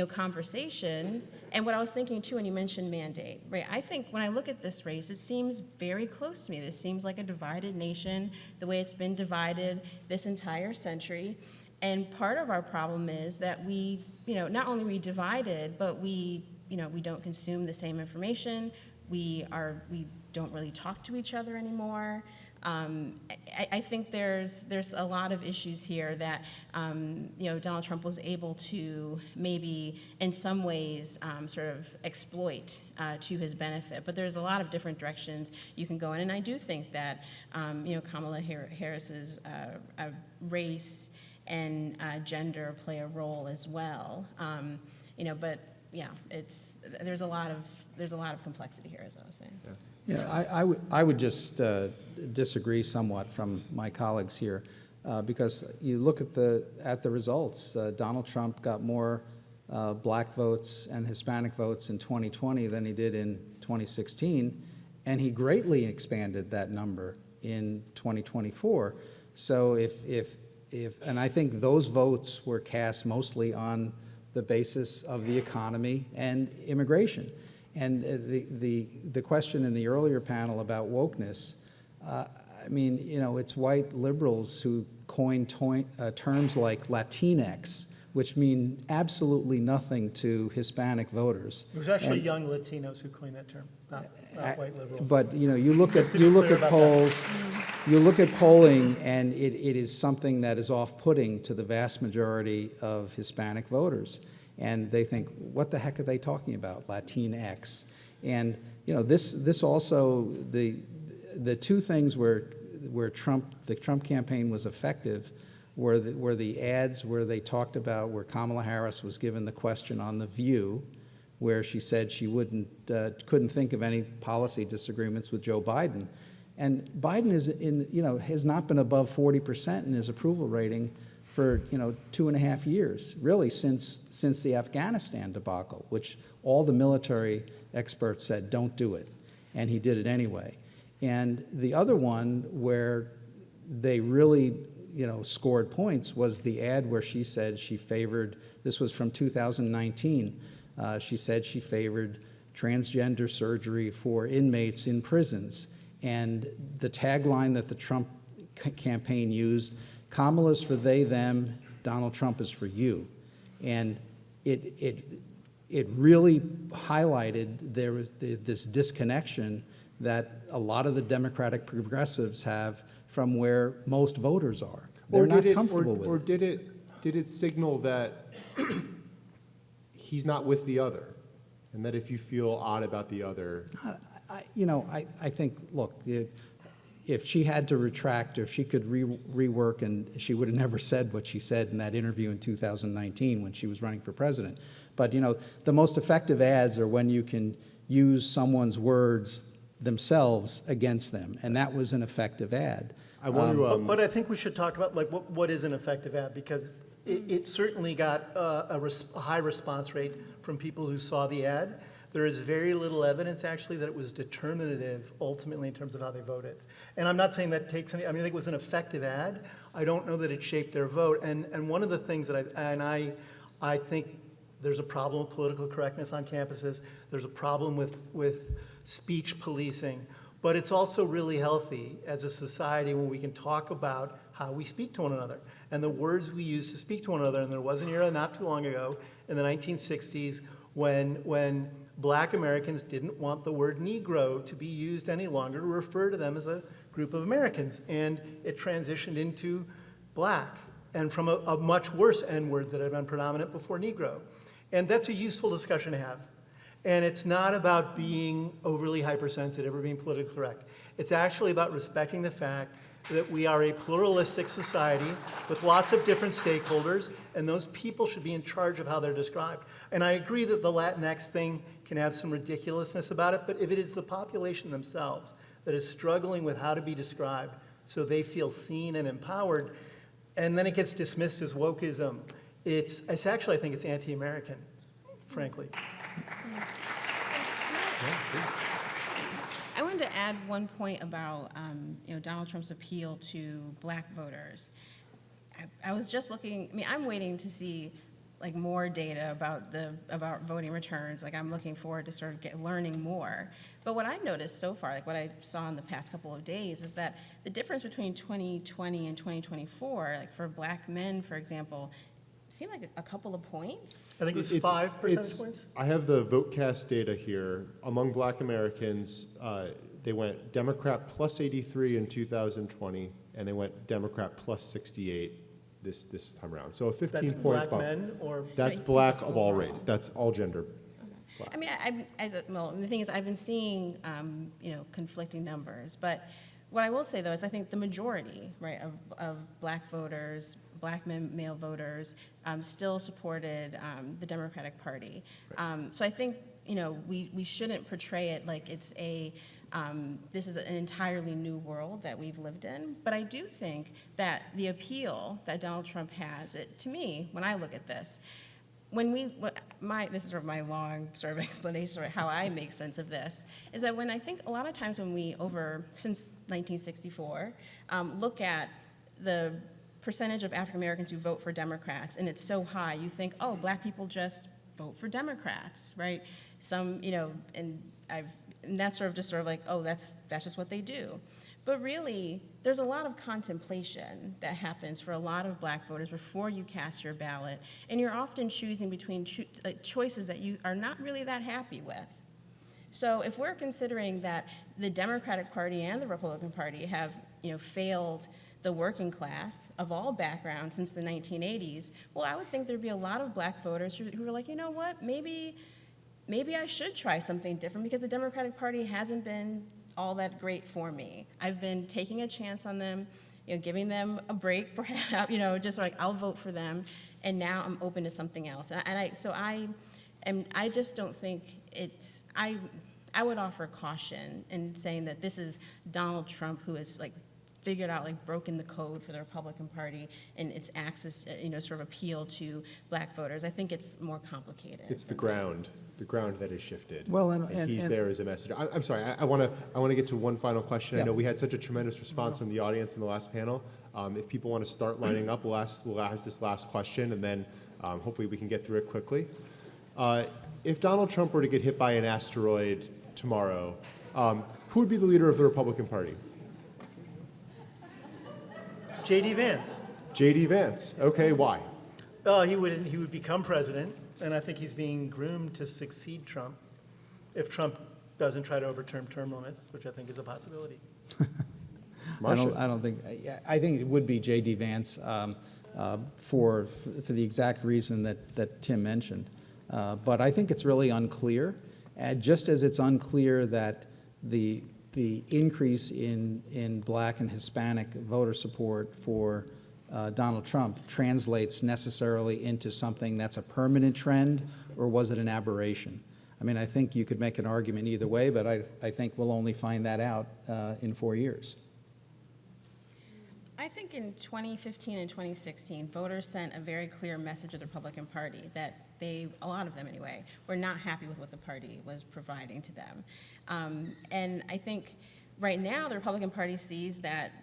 [SPEAKER 4] conversation. And what I was thinking too, when you mentioned mandate, right? I think when I look at this race, it seems very close to me. This seems like a divided nation, the way it's been divided this entire century. And part of our problem is that we, not only are we divided, but we don't consume the same information. We don't really talk to each other anymore. I think there's a lot of issues here that Donald Trump was able to maybe in some ways sort of exploit to his benefit. But there's a lot of different directions you can go in, and I do think that Kamala Harris's race and gender play a role as well. But yeah, there's a lot of complexity here, as I was saying.
[SPEAKER 5] Yeah, I would just disagree somewhat from my colleagues here. because you look at the results. Donald Trump got more black votes and Hispanic votes in 2020 than he did in 2016, and he greatly expanded that number in 2024. So and I think those votes were cast mostly on the basis of the economy and immigration. And the question in the earlier panel about wokeness, I mean, you know, it's white liberals who coined terms like Latinx, which mean absolutely nothing to Hispanic voters.
[SPEAKER 3] It was actually young Latinos who coined that term, not white liberals.
[SPEAKER 5] But you know, you look at polls, you look at polling, and it is something that is off-putting to the vast majority of Hispanic voters, and they think, what the heck are they talking about, Latinx? And you know, this also the two things where the Trump campaign was effective were the ads where they talked about where Kamala Harris was given the question on The View, where she said she couldn't think of any policy disagreements with Joe Biden, and Biden has not been above 40% in his approval rating for 2.5 years, really since the Afghanistan debacle, which all the military experts said don't do it, and he did it anyway. And the other one where they really scored points was the ad where she said she favored, this was from 2019, she said she favored transgender surgery for inmates in prisons. And the tagline that the Trump campaign used, Kamala's for they, them, Donald Trump is for you. And it really highlighted there was this disconnection that a lot of the Democratic progressives have from where most voters are. They're not comfortable with it.
[SPEAKER 2] Or did it signal that he's not with the other, and that if you feel odd about the other?
[SPEAKER 5] I think, look, if she had to retract, or if she could rework, and she would have never said what she said in that interview in 2019 when she was running for president. But, the most effective ads are when you can use someone's words themselves against them, and that was an effective ad.
[SPEAKER 2] I want to,
[SPEAKER 3] but I think we should talk about what is an effective ad, because it certainly got a high response rate from people who saw the ad. There is very little evidence, actually, that it was determinative ultimately in terms of how they voted. And I'm not saying that takes any, I think it was an effective ad. I don't know that it shaped their vote. And one of the things that I think there's a problem with political correctness on campuses. There's a problem with speech policing. But it's also really healthy as a society when we can talk about how we speak to one another and the words we use to speak to one another. And there was an era not too long ago in the 1960s when Black Americans didn't want the word Negro to be used any longer to refer to them as a group of Americans. And it transitioned into Black, and from a much worse N-word that had been predominant before Negro. And that's a useful discussion to have. And it's not about being overly hypersensitive or being politically correct. It's actually about respecting the fact that we are a pluralistic society with lots of different stakeholders, and those people should be in charge of how they're described. And I agree that the Latinx thing can have some ridiculousness about it, but if it is the population themselves that is struggling with how to be described so they feel seen and empowered, and then it gets dismissed as wokeism, it's actually, I think it's anti-American, frankly.
[SPEAKER 4] I wanted to add one point about Donald Trump's appeal to Black voters. I was just looking. I'm waiting to see more data about voting returns. I'm looking forward to sort of learning more. But what I noticed so far, what I saw in the past couple of days, is that the difference between 2020 and 2024, for Black men, for example, seemed like a couple of points.
[SPEAKER 3] I think it was 5 percentage points.
[SPEAKER 2] I have the VoteCast data here. Among Black Americans, they went Democrat plus 83 in 2020, and they went Democrat plus 68 this time around. So a 15-point
[SPEAKER 3] Black
[SPEAKER 2] bump.
[SPEAKER 3] Men, or
[SPEAKER 2] That's Black of all race. That's all gender. Black.
[SPEAKER 4] The thing is, I've been seeing conflicting numbers, but what I will say though is I think the majority, of Black voters, Black male voters, still supported the Democratic Party. Right. So I think we shouldn't portray it like it's a This is an entirely new world that we've lived in. But I do think that the appeal that Donald Trump has, to me, when I look at this, this is sort of my long sort of explanation of how I make sense of this, is that when I think a lot of times when we since 1964, look at the percentage of African Americans who vote for Democrats, and it's so high, you think, oh, black people just vote for Democrats, right? Some, and that's sort of like, oh, that's just what they do. But really, there's a lot of contemplation that happens for a lot of black voters before you cast your ballot, and you're often choosing between choices that you are not really that happy with. So if we're considering that the Democratic Party and the Republican Party have, failed the working class of all backgrounds since the 1980s, well, I would think there'd be a lot of black voters who are like, you know what, maybe I should try something different because the Democratic Party hasn't been all that great for me. I've been taking a chance on them, giving them a break, perhaps, just like I'll vote for them, and now I'm open to something else. I just don't think I would offer caution in saying that this is Donald Trump who has figured out, broken the code for the Republican Party and its access, sort of appeal to black voters. I think it's more complicated.
[SPEAKER 2] It's the ground that has shifted.
[SPEAKER 5] Well,
[SPEAKER 2] and he's there as a messenger. I'm sorry, I want to get to one final question.
[SPEAKER 5] Yeah.
[SPEAKER 2] I know we had such a tremendous response from the audience in the last panel. If people want to start lining up, we'll ask this last question, and then hopefully we can get through it quickly. If Donald Trump were to get hit by an asteroid tomorrow, who would be the leader of the Republican Party?
[SPEAKER 3] J.D. Vance.
[SPEAKER 2] J.D. Vance. Okay, why?
[SPEAKER 3] He would become president, and I think he's being groomed to succeed Trump if Trump doesn't try to overturn term limits, which I think is a possibility.
[SPEAKER 5] I think it would be J.D. Vance for the exact reason that Tim mentioned. But I think it's really unclear, just as it's unclear that the increase in black and Hispanic voter support for Donald Trump translates necessarily into something that's a permanent trend, or was it an aberration? I mean, I think you could make an argument either way, but I think we'll only find that out in 4 years.
[SPEAKER 4] I think in 2015 and 2016, voters sent a very clear message to the Republican Party that a lot of them anyway, were not happy with what the party was providing to them. And I think right now the Republican Party sees that,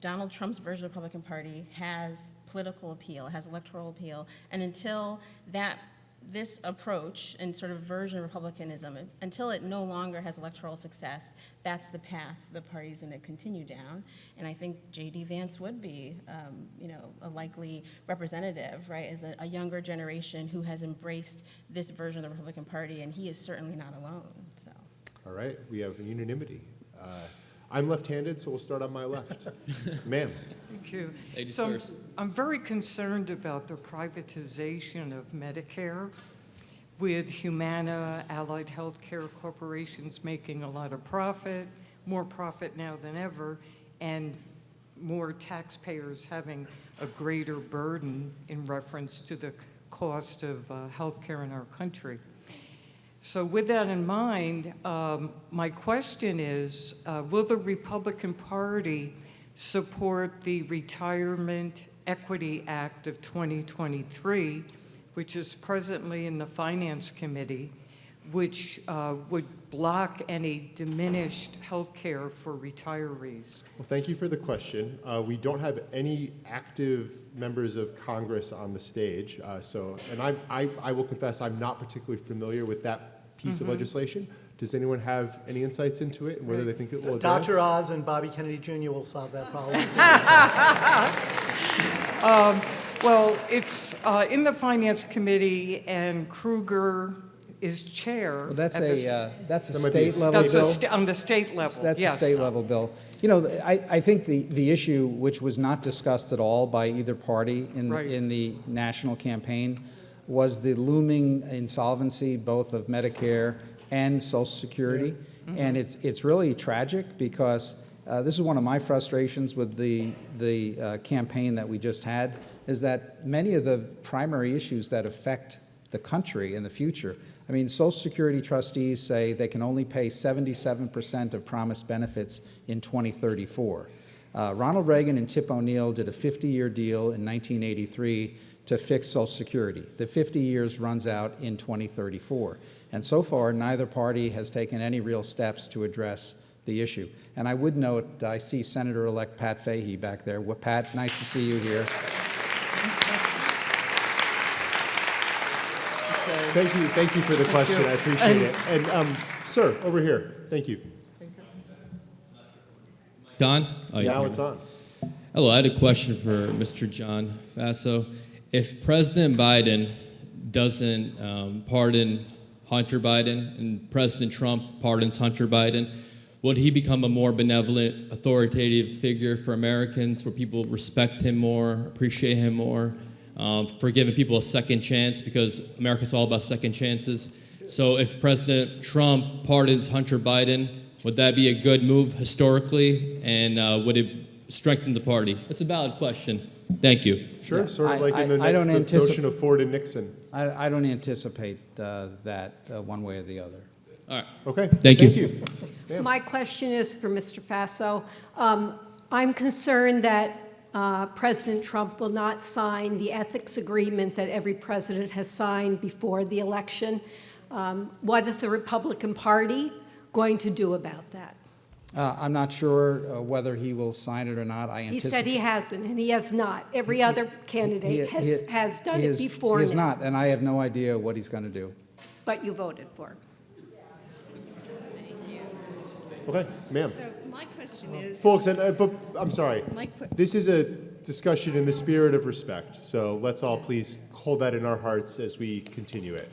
[SPEAKER 4] Donald Trump's version of the Republican Party has political appeal, has electoral appeal, and until this approach and sort of version of republicanism, until it no longer has electoral success, that's the path the party's going to continue down. And I think J.D. Vance would be, a likely representative, right, as a younger generation who has embraced this version of the Republican Party, and he is certainly not alone. So.
[SPEAKER 2] All right, we have unanimity. I'm left-handed, so we'll start on my left. Ma'am.
[SPEAKER 6] Thank you.
[SPEAKER 1] Ladies
[SPEAKER 6] So
[SPEAKER 1] first.
[SPEAKER 6] I'm very concerned about the privatization of Medicare, with Humana, Allied Healthcare corporations making a lot of profit, more profit now than ever, and more taxpayers having a greater burden in reference to the cost of healthcare in our country. So with that in mind, my question is, will the Republican Party support the Retirement Equity Act of 2023, which is presently in the Finance Committee, which would block any diminished health care for retirees?
[SPEAKER 2] Well, thank you for the question. We don't have any active members of Congress on the stage, and I will confess I'm not particularly familiar with that piece of legislation. Does anyone have any insights into it and whether they think it will advance?
[SPEAKER 3] Dr. Oz and Bobby Kennedy Jr. will solve that problem.
[SPEAKER 6] Well, it's in the Finance Committee, and Kruger is chair.
[SPEAKER 5] Well, that's a
[SPEAKER 2] That might be
[SPEAKER 5] state level
[SPEAKER 6] That's
[SPEAKER 5] bill.
[SPEAKER 6] on the state level.
[SPEAKER 5] That's
[SPEAKER 6] yes.
[SPEAKER 5] a state level bill. I think the issue, which was not discussed at all by either party in the national campaign, was the looming insolvency both of Medicare and Social Security. Mm-hmm. And it's really tragic because this is one of my frustrations with the campaign that we just had, is that many of the primary issues that affect the country in the future. I mean, Social Security trustees say they can only pay 77% of promised benefits in 2034. Ronald Reagan and Tip O'Neill did a 50-year deal in 1983 to fix Social Security. The 50 years runs out in 2034. And so far, neither party has taken any real steps to address the issue. And I would note, I see Senator-elect Pat Fahey back there. Well, Pat, nice to see you here.
[SPEAKER 2] Thank you for the question. I appreciate it. And sir, over here. Thank you.
[SPEAKER 7] Don? Oh,
[SPEAKER 2] Now it's on.
[SPEAKER 7] Hello, I had a question for Mr. John Faso. If President Biden doesn't pardon Hunter Biden and President Trump pardons Hunter Biden, would he become a more benevolent, authoritative figure for Americans where people respect him more, appreciate him more, for giving people a second chance, because America's all about second chances? So if President Trump pardons Hunter Biden, would that be a good move historically, and would it strengthen the party? That's a valid question. Thank you.
[SPEAKER 2] Sure, sort of like in
[SPEAKER 5] I don't
[SPEAKER 2] the notion of Ford and Nixon.
[SPEAKER 5] I don't anticipate that one way or the other.
[SPEAKER 7] All right.
[SPEAKER 2] Okay.
[SPEAKER 7] Thank you.
[SPEAKER 2] Thank you. Ma'am.
[SPEAKER 8] My question is for Mr. Faso. I'm concerned that President Trump will not sign the ethics agreement that every president has signed before the election. What is the Republican Party going to do about that?
[SPEAKER 5] I'm not sure whether he will sign it or not.
[SPEAKER 8] He said he hasn't, and he has not. Every other candidate has done it before
[SPEAKER 5] He has
[SPEAKER 8] now.
[SPEAKER 5] not, and I have no idea what he's going to do.
[SPEAKER 8] But you voted for him.
[SPEAKER 2] Okay, ma'am.
[SPEAKER 9] So my question is,
[SPEAKER 2] Folks, but I'm sorry.
[SPEAKER 9] My
[SPEAKER 2] This is a discussion in the spirit of respect, so let's all please hold that in our hearts as we continue it.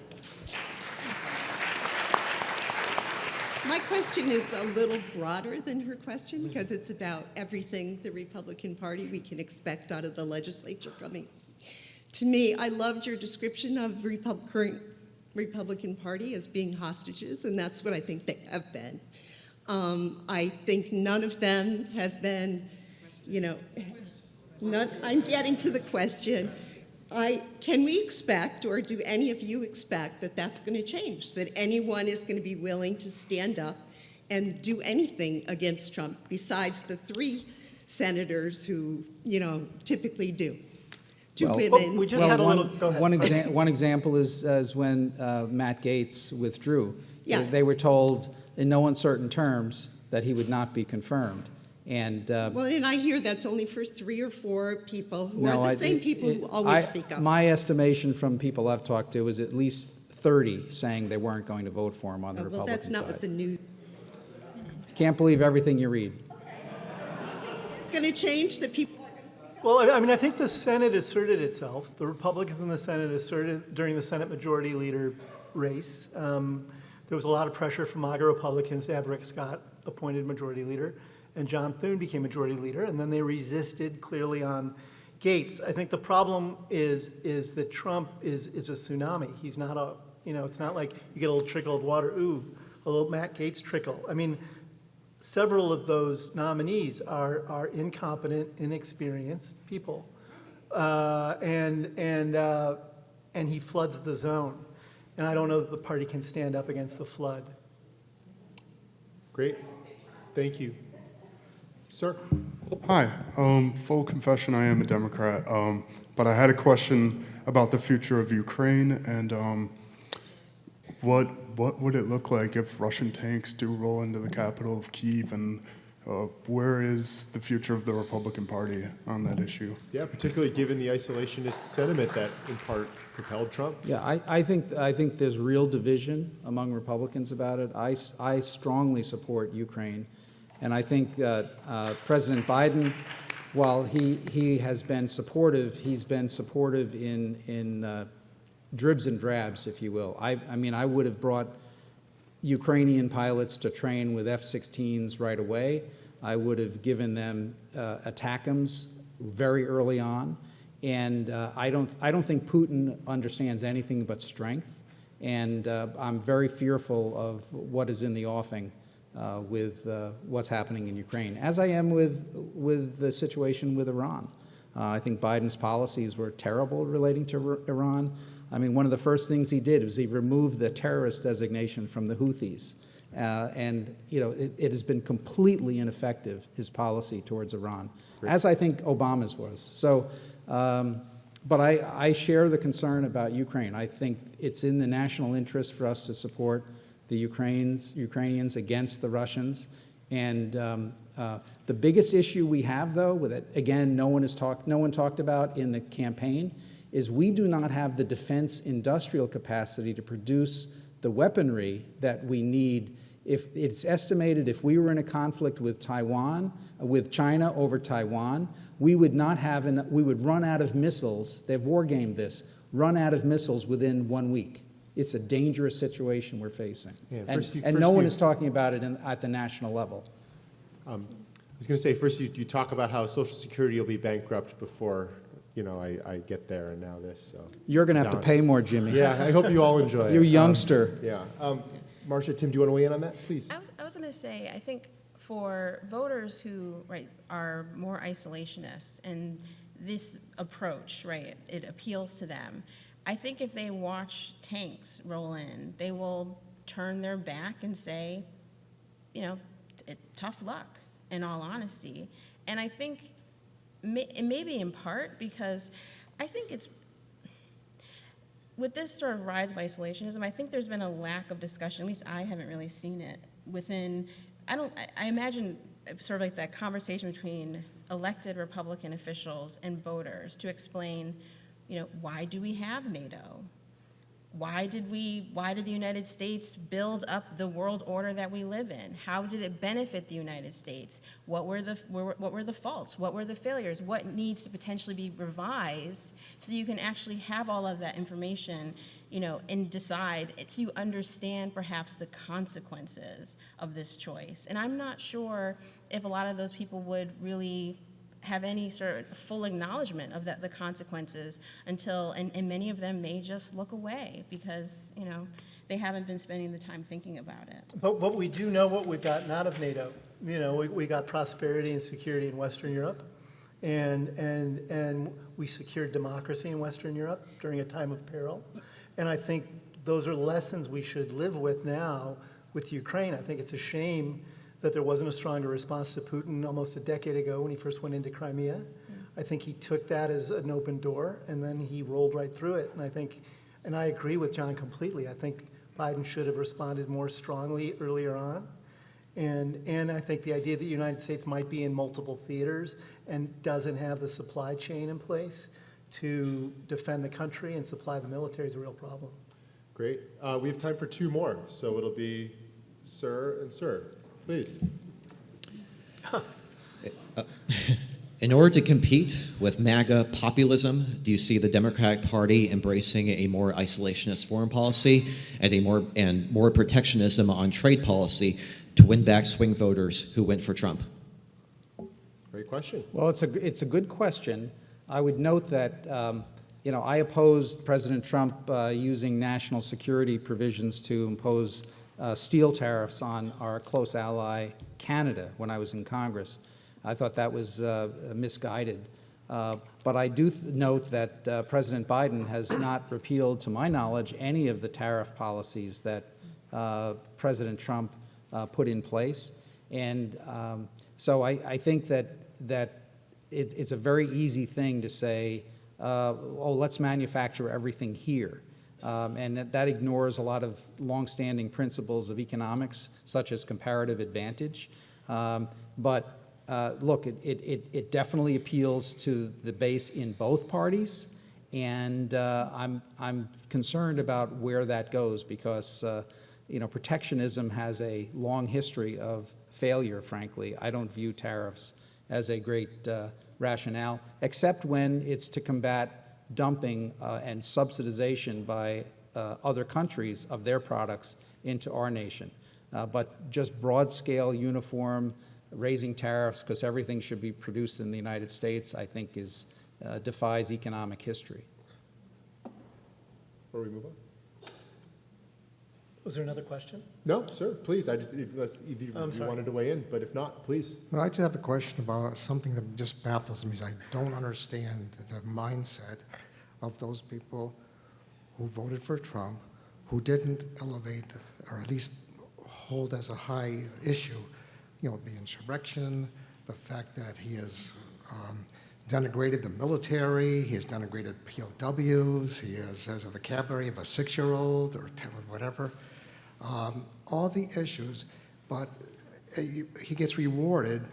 [SPEAKER 9] my question is a little broader than her question, because it's about everything the Republican Party we can expect out of the legislature coming. To me, I loved your description of current Republican Party as being hostages, and that's what I think they have been. I think none of them have been, I'm getting to the question. Can we expect, or do any of you expect, that that's going to change, that anyone is going to be willing to stand up and do anything against Trump besides the 3 senators who, typically do? Two women.
[SPEAKER 3] We just had a little. Go ahead.
[SPEAKER 5] One example is when Matt Gaetz withdrew.
[SPEAKER 9] Yeah.
[SPEAKER 5] They were told in no uncertain terms that he would not be confirmed. And
[SPEAKER 9] Well, and I hear that's only for 3 or 4 people who are the same people who always speak up.
[SPEAKER 5] My estimation from people I've talked to is at least 30 saying they weren't going to vote for him on the
[SPEAKER 9] Well,
[SPEAKER 5] Republican
[SPEAKER 9] that's not
[SPEAKER 5] side.
[SPEAKER 9] what the news.
[SPEAKER 5] Can't believe everything you read.
[SPEAKER 9] Going to change the people.
[SPEAKER 3] Well, I mean, I think the Senate asserted itself. The Republicans in the Senate asserted during the Senate Majority Leader race. There was a lot of pressure from MAGA Republicans to have Rick Scott appointed Majority Leader, and John Thune became Majority Leader, and then they resisted clearly on Gaetz. I think the problem is that Trump is a tsunami. He's not a, it's not like you get a little trickle of water, a little Matt Gaetz trickle. I mean, several of those nominees are incompetent, inexperienced people, and he floods the zone. And I don't know that the party can stand up against the flood.
[SPEAKER 2] Great. Thank you. Sir?
[SPEAKER 10] Hi. Full confession, I am a Democrat, but I had a question about the future of Ukraine and what would it look like if Russian tanks do roll into the capital of Kyiv, and where is the future of the Republican Party on that issue?
[SPEAKER 2] Yeah, particularly given the isolationist sentiment that in part propelled Trump.
[SPEAKER 5] Yeah, I think there's real division among Republicans about it. I strongly support Ukraine, and I think that President Biden, while he has been supportive, he's been supportive in dribs and drabs, if you will. I mean, I would have brought Ukrainian pilots to train with F-16s right away. I would have given them ATACMS very early on. And I don't think Putin understands anything but strength. And I'm very fearful of what is in the offing with what's happening in Ukraine, as I am with the situation with Iran. I think Biden's policies were terrible relating to Iran. I mean, one of the first things he did was he removed the terrorist designation from the Houthis. And, you know, it has been completely ineffective, his policy towards Iran, as I think Obama's was. So, but I share the concern about Ukraine. I think it's in the national interest for us to support the Ukrainians against the Russians. And the biggest issue we have, though, with it, again, no one talked about in the campaign, is we do not have the defense industrial capacity to produce the weaponry that we need. If it's estimated, if we were in a conflict with China over Taiwan, we would run out of missiles. They've war-gamed this. Run out of missiles within 1 week. It's a dangerous situation we're facing, and no one is talking about it at the national level.
[SPEAKER 2] I was going to say, first you talk about how Social Security will be bankrupt before, you know, I get there, and now this. So
[SPEAKER 5] you're going to have to pay more, Jimmy.
[SPEAKER 2] Yeah, I hope you all enjoy it.
[SPEAKER 5] You're a youngster.
[SPEAKER 2] Yeah. Marcia, Tim, do you want to weigh in on that, please?
[SPEAKER 4] I was going to say, I think for voters who are more isolationists, and this approach, it appeals to them. I think if they watch tanks roll in, they will turn their back and say, you know, tough luck, in all honesty. And I think it may be in part because I think it's, with this sort of rise of isolationism, I think there's been a lack of discussion, at least I haven't really seen it, within, I imagine sort of like that conversation between elected Republican officials and voters to explain, you know, why do we have NATO? Why did the United States build up the world order that we live in? How did it benefit the United States? What were the faults? What were the failures? What needs to potentially be revised so that you can actually have all of that information, you know, and decide to understand perhaps the consequences of this choice? And I'm not sure if a lot of those people would really have any sort of full acknowledgement of the consequences until, and many of them may just look away because, you know, they haven't been spending the time thinking about it.
[SPEAKER 3] But we do know what we've gotten out of NATO. You know, we got prosperity and security in Western Europe, and we secured democracy in Western Europe during a time of peril. And I think those are lessons we should live with now with Ukraine. I think it's a shame that there wasn't a stronger response to Putin almost a decade ago when he first went into Crimea. I think he took that as an open door, and then he rolled right through it. And I agree with John completely. I think Biden should have responded more strongly earlier on. And I think the idea that the United States might be in multiple theaters and doesn't have the supply chain in place to defend the country and supply the military is a real problem.
[SPEAKER 2] Great. We have time for two more, so it'll be Sir and Sir. Please.
[SPEAKER 11] In order to compete with MAGA populism, do you see the Democratic Party embracing a more isolationist foreign policy and more protectionism on trade policy to win back swing voters who went for Trump?
[SPEAKER 2] Great question.
[SPEAKER 5] Well, it's a good question. I would note that you know, I opposed President Trump using national security provisions to impose steel tariffs on our close ally, Canada, when I was in Congress. I thought that was misguided. But I do note that President Biden has not repealed, to my knowledge, any of the tariff policies that President Trump put in place. And so I think that it's a very easy thing to say, oh, let's manufacture everything here. And that ignores a lot of longstanding principles of economics, such as comparative advantage. But look, it definitely appeals to the base in both parties, and I'm concerned about where that goes because you know, protectionism has a long history of failure. Frankly, I don't view tariffs as a great rationale, except when it's to combat dumping and subsidization by other countries of their products into our nation. But just broad-scale, uniform, raising tariffs because everything should be produced in the United States, I think defies economic history.
[SPEAKER 2] Before we move on.
[SPEAKER 3] Was there another question?
[SPEAKER 2] No, sir, please. If you wanted to weigh in, but if not, please.
[SPEAKER 12] Well, I just have a question about something that just baffles me. Is I don't understand the mindset of those people who voted for Trump, who didn't elevate, or at least hold as a high issue, you know, the insurrection, the fact that he has denigrated the military, he has denigrated POWs, he has a vocabulary of a 6-year-old or 10 or whatever, all the issues, but he gets rewarded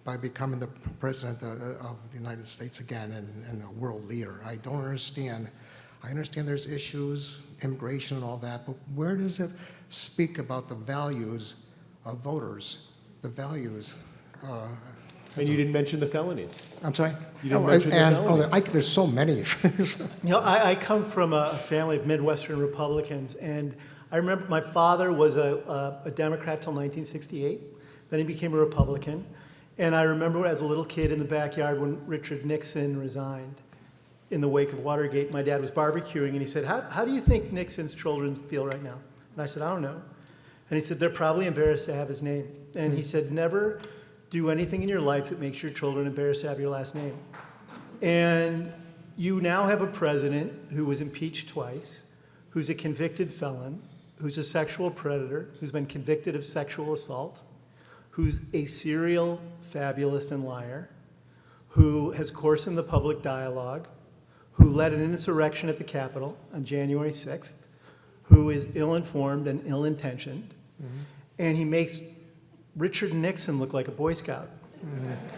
[SPEAKER 12] by becoming the president of the United States again and a world leader. I don't understand. I understand there's issues, immigration and all that, but where does it speak about the values of voters, the values?
[SPEAKER 2] And you didn't mention the felonies.
[SPEAKER 12] I'm sorry?
[SPEAKER 2] You didn't mention the felonies.
[SPEAKER 12] There's so many.
[SPEAKER 3] You know, I come from a family of Midwestern Republicans, and I remember my father was a Democrat till 1968. Then he became a Republican. And I remember as a little kid in the backyard when Richard Nixon resigned in the wake of Watergate, my dad was barbecuing, and he said, how do you think Nixon's children feel right now? And I said, I don't know. And he said, they're probably embarrassed to have his name. And he said, never do anything in your life that makes your children embarrassed to have your last name. And you now have a president who was impeached twice, who's a convicted felon, who's a sexual predator, who's been convicted of sexual assault, who's a serial fabulist and liar, who has coarsened the public dialogue, who led an insurrection at the Capitol on January 6th, who is ill-informed and ill-intentioned, and he makes Richard Nixon look like a Boy Scout.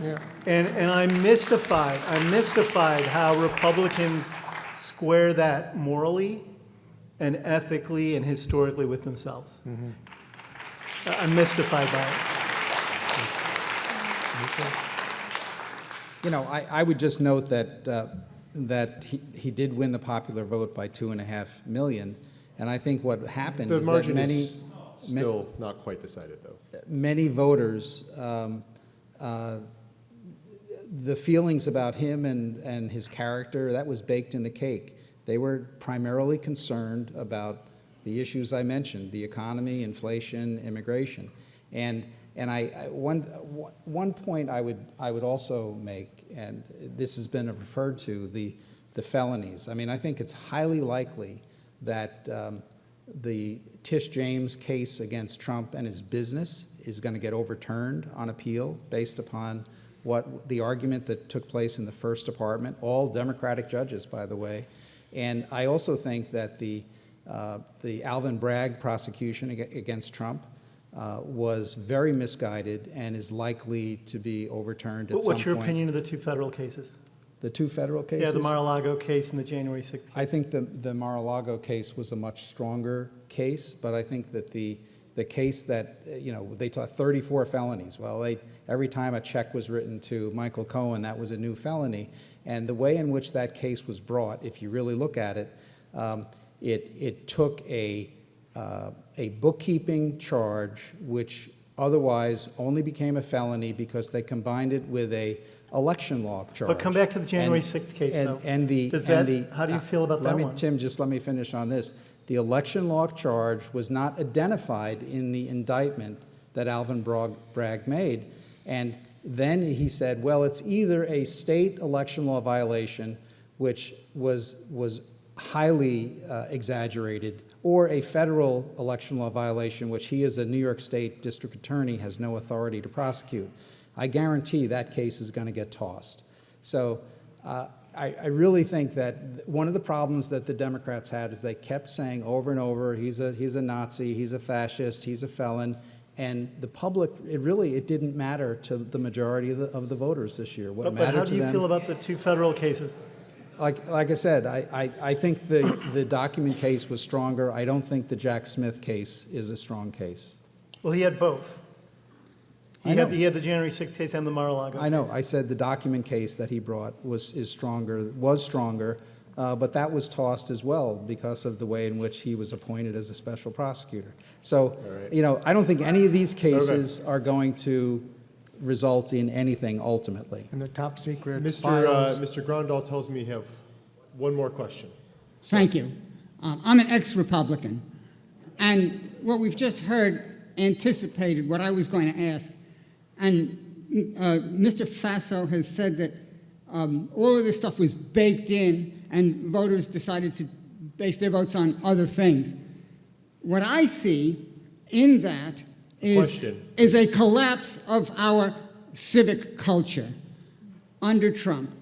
[SPEAKER 12] Yeah.
[SPEAKER 3] And I'm mystified. I'm mystified how Republicans square that morally and ethically and historically with themselves. I'm mystified by it.
[SPEAKER 5] You know, I would just note that he did win the popular vote by 2.5 million, and I think what happened
[SPEAKER 2] The
[SPEAKER 5] is that
[SPEAKER 2] margin
[SPEAKER 5] many
[SPEAKER 2] is still not quite decided, though.
[SPEAKER 5] many voters, the feelings about him and his character, that was baked in the cake. They were primarily concerned about the issues I mentioned: the economy, inflation, immigration, and one point I would also make, and this has been referred to, the felonies. I mean, I think it's highly likely that the Tish James case against Trump and his business is going to get overturned on appeal based upon what the argument that took place in the first department, all Democratic judges, by the way. And I also think that the Alvin Bragg prosecution against Trump was very misguided and is likely to be overturned at some point.
[SPEAKER 3] What's your opinion of the two federal cases?
[SPEAKER 5] The two federal cases?
[SPEAKER 3] Yeah, the Mar-a-Lago case and the January 6th case.
[SPEAKER 5] I think the Mar-a-Lago case was a much stronger case, but I think that the case that, you know, they taught 34 felonies. Well, every time a check was written to Michael Cohen, that was a new felony. And the way in which that case was brought, if you really look at it, it took a bookkeeping charge, which otherwise only became a felony because they combined it with a election law charge.
[SPEAKER 3] But come back to the January 6th case, though. How do you feel about that one?
[SPEAKER 5] Tim, just let me finish on this. The election law charge was not identified in the indictment that Alvin Bragg made. And then he said, well, it's either a state election law violation, which was highly exaggerated, or a federal election law violation, which he, as a New York State district attorney, has no authority to prosecute. I guarantee that case is going to get tossed. So I really think that one of the problems that the Democrats had is they kept saying over and over, he's a Nazi, he's a fascist, he's a felon, and the public, it didn't matter to the majority of the voters this year. What mattered to them.
[SPEAKER 3] But how do you feel about the two federal cases?
[SPEAKER 5] Like I said, I think the document case was stronger. I don't think the Jack Smith case is a strong case.
[SPEAKER 3] Well, he had both. He had the January 6th case and the Mar-a-Lago case.
[SPEAKER 5] I know. I said the document case that he brought was stronger, but that was tossed as well because of the way in which he was appointed as a special prosecutor. So, you know, I don't think any of these cases are going to result in anything ultimately.
[SPEAKER 12] And the top secret
[SPEAKER 2] Mr. Grondal tells me you have one more question.
[SPEAKER 13] Thank you. I'm an ex-Republican, and what we've just heard anticipated what I was going to ask. And Mr. Faso has said that all of this stuff was baked in, and voters decided to base their votes on other things. What I see in that is a collapse of our civic culture under Trump,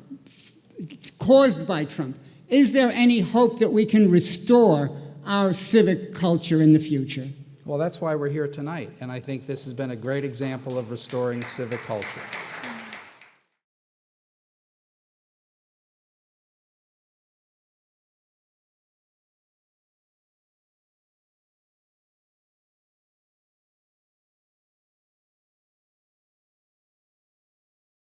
[SPEAKER 13] caused by Trump. Is there any hope that we can restore our civic culture in the future?
[SPEAKER 5] Well, that's why we're here tonight, and I think this has been a great example of restoring civic culture.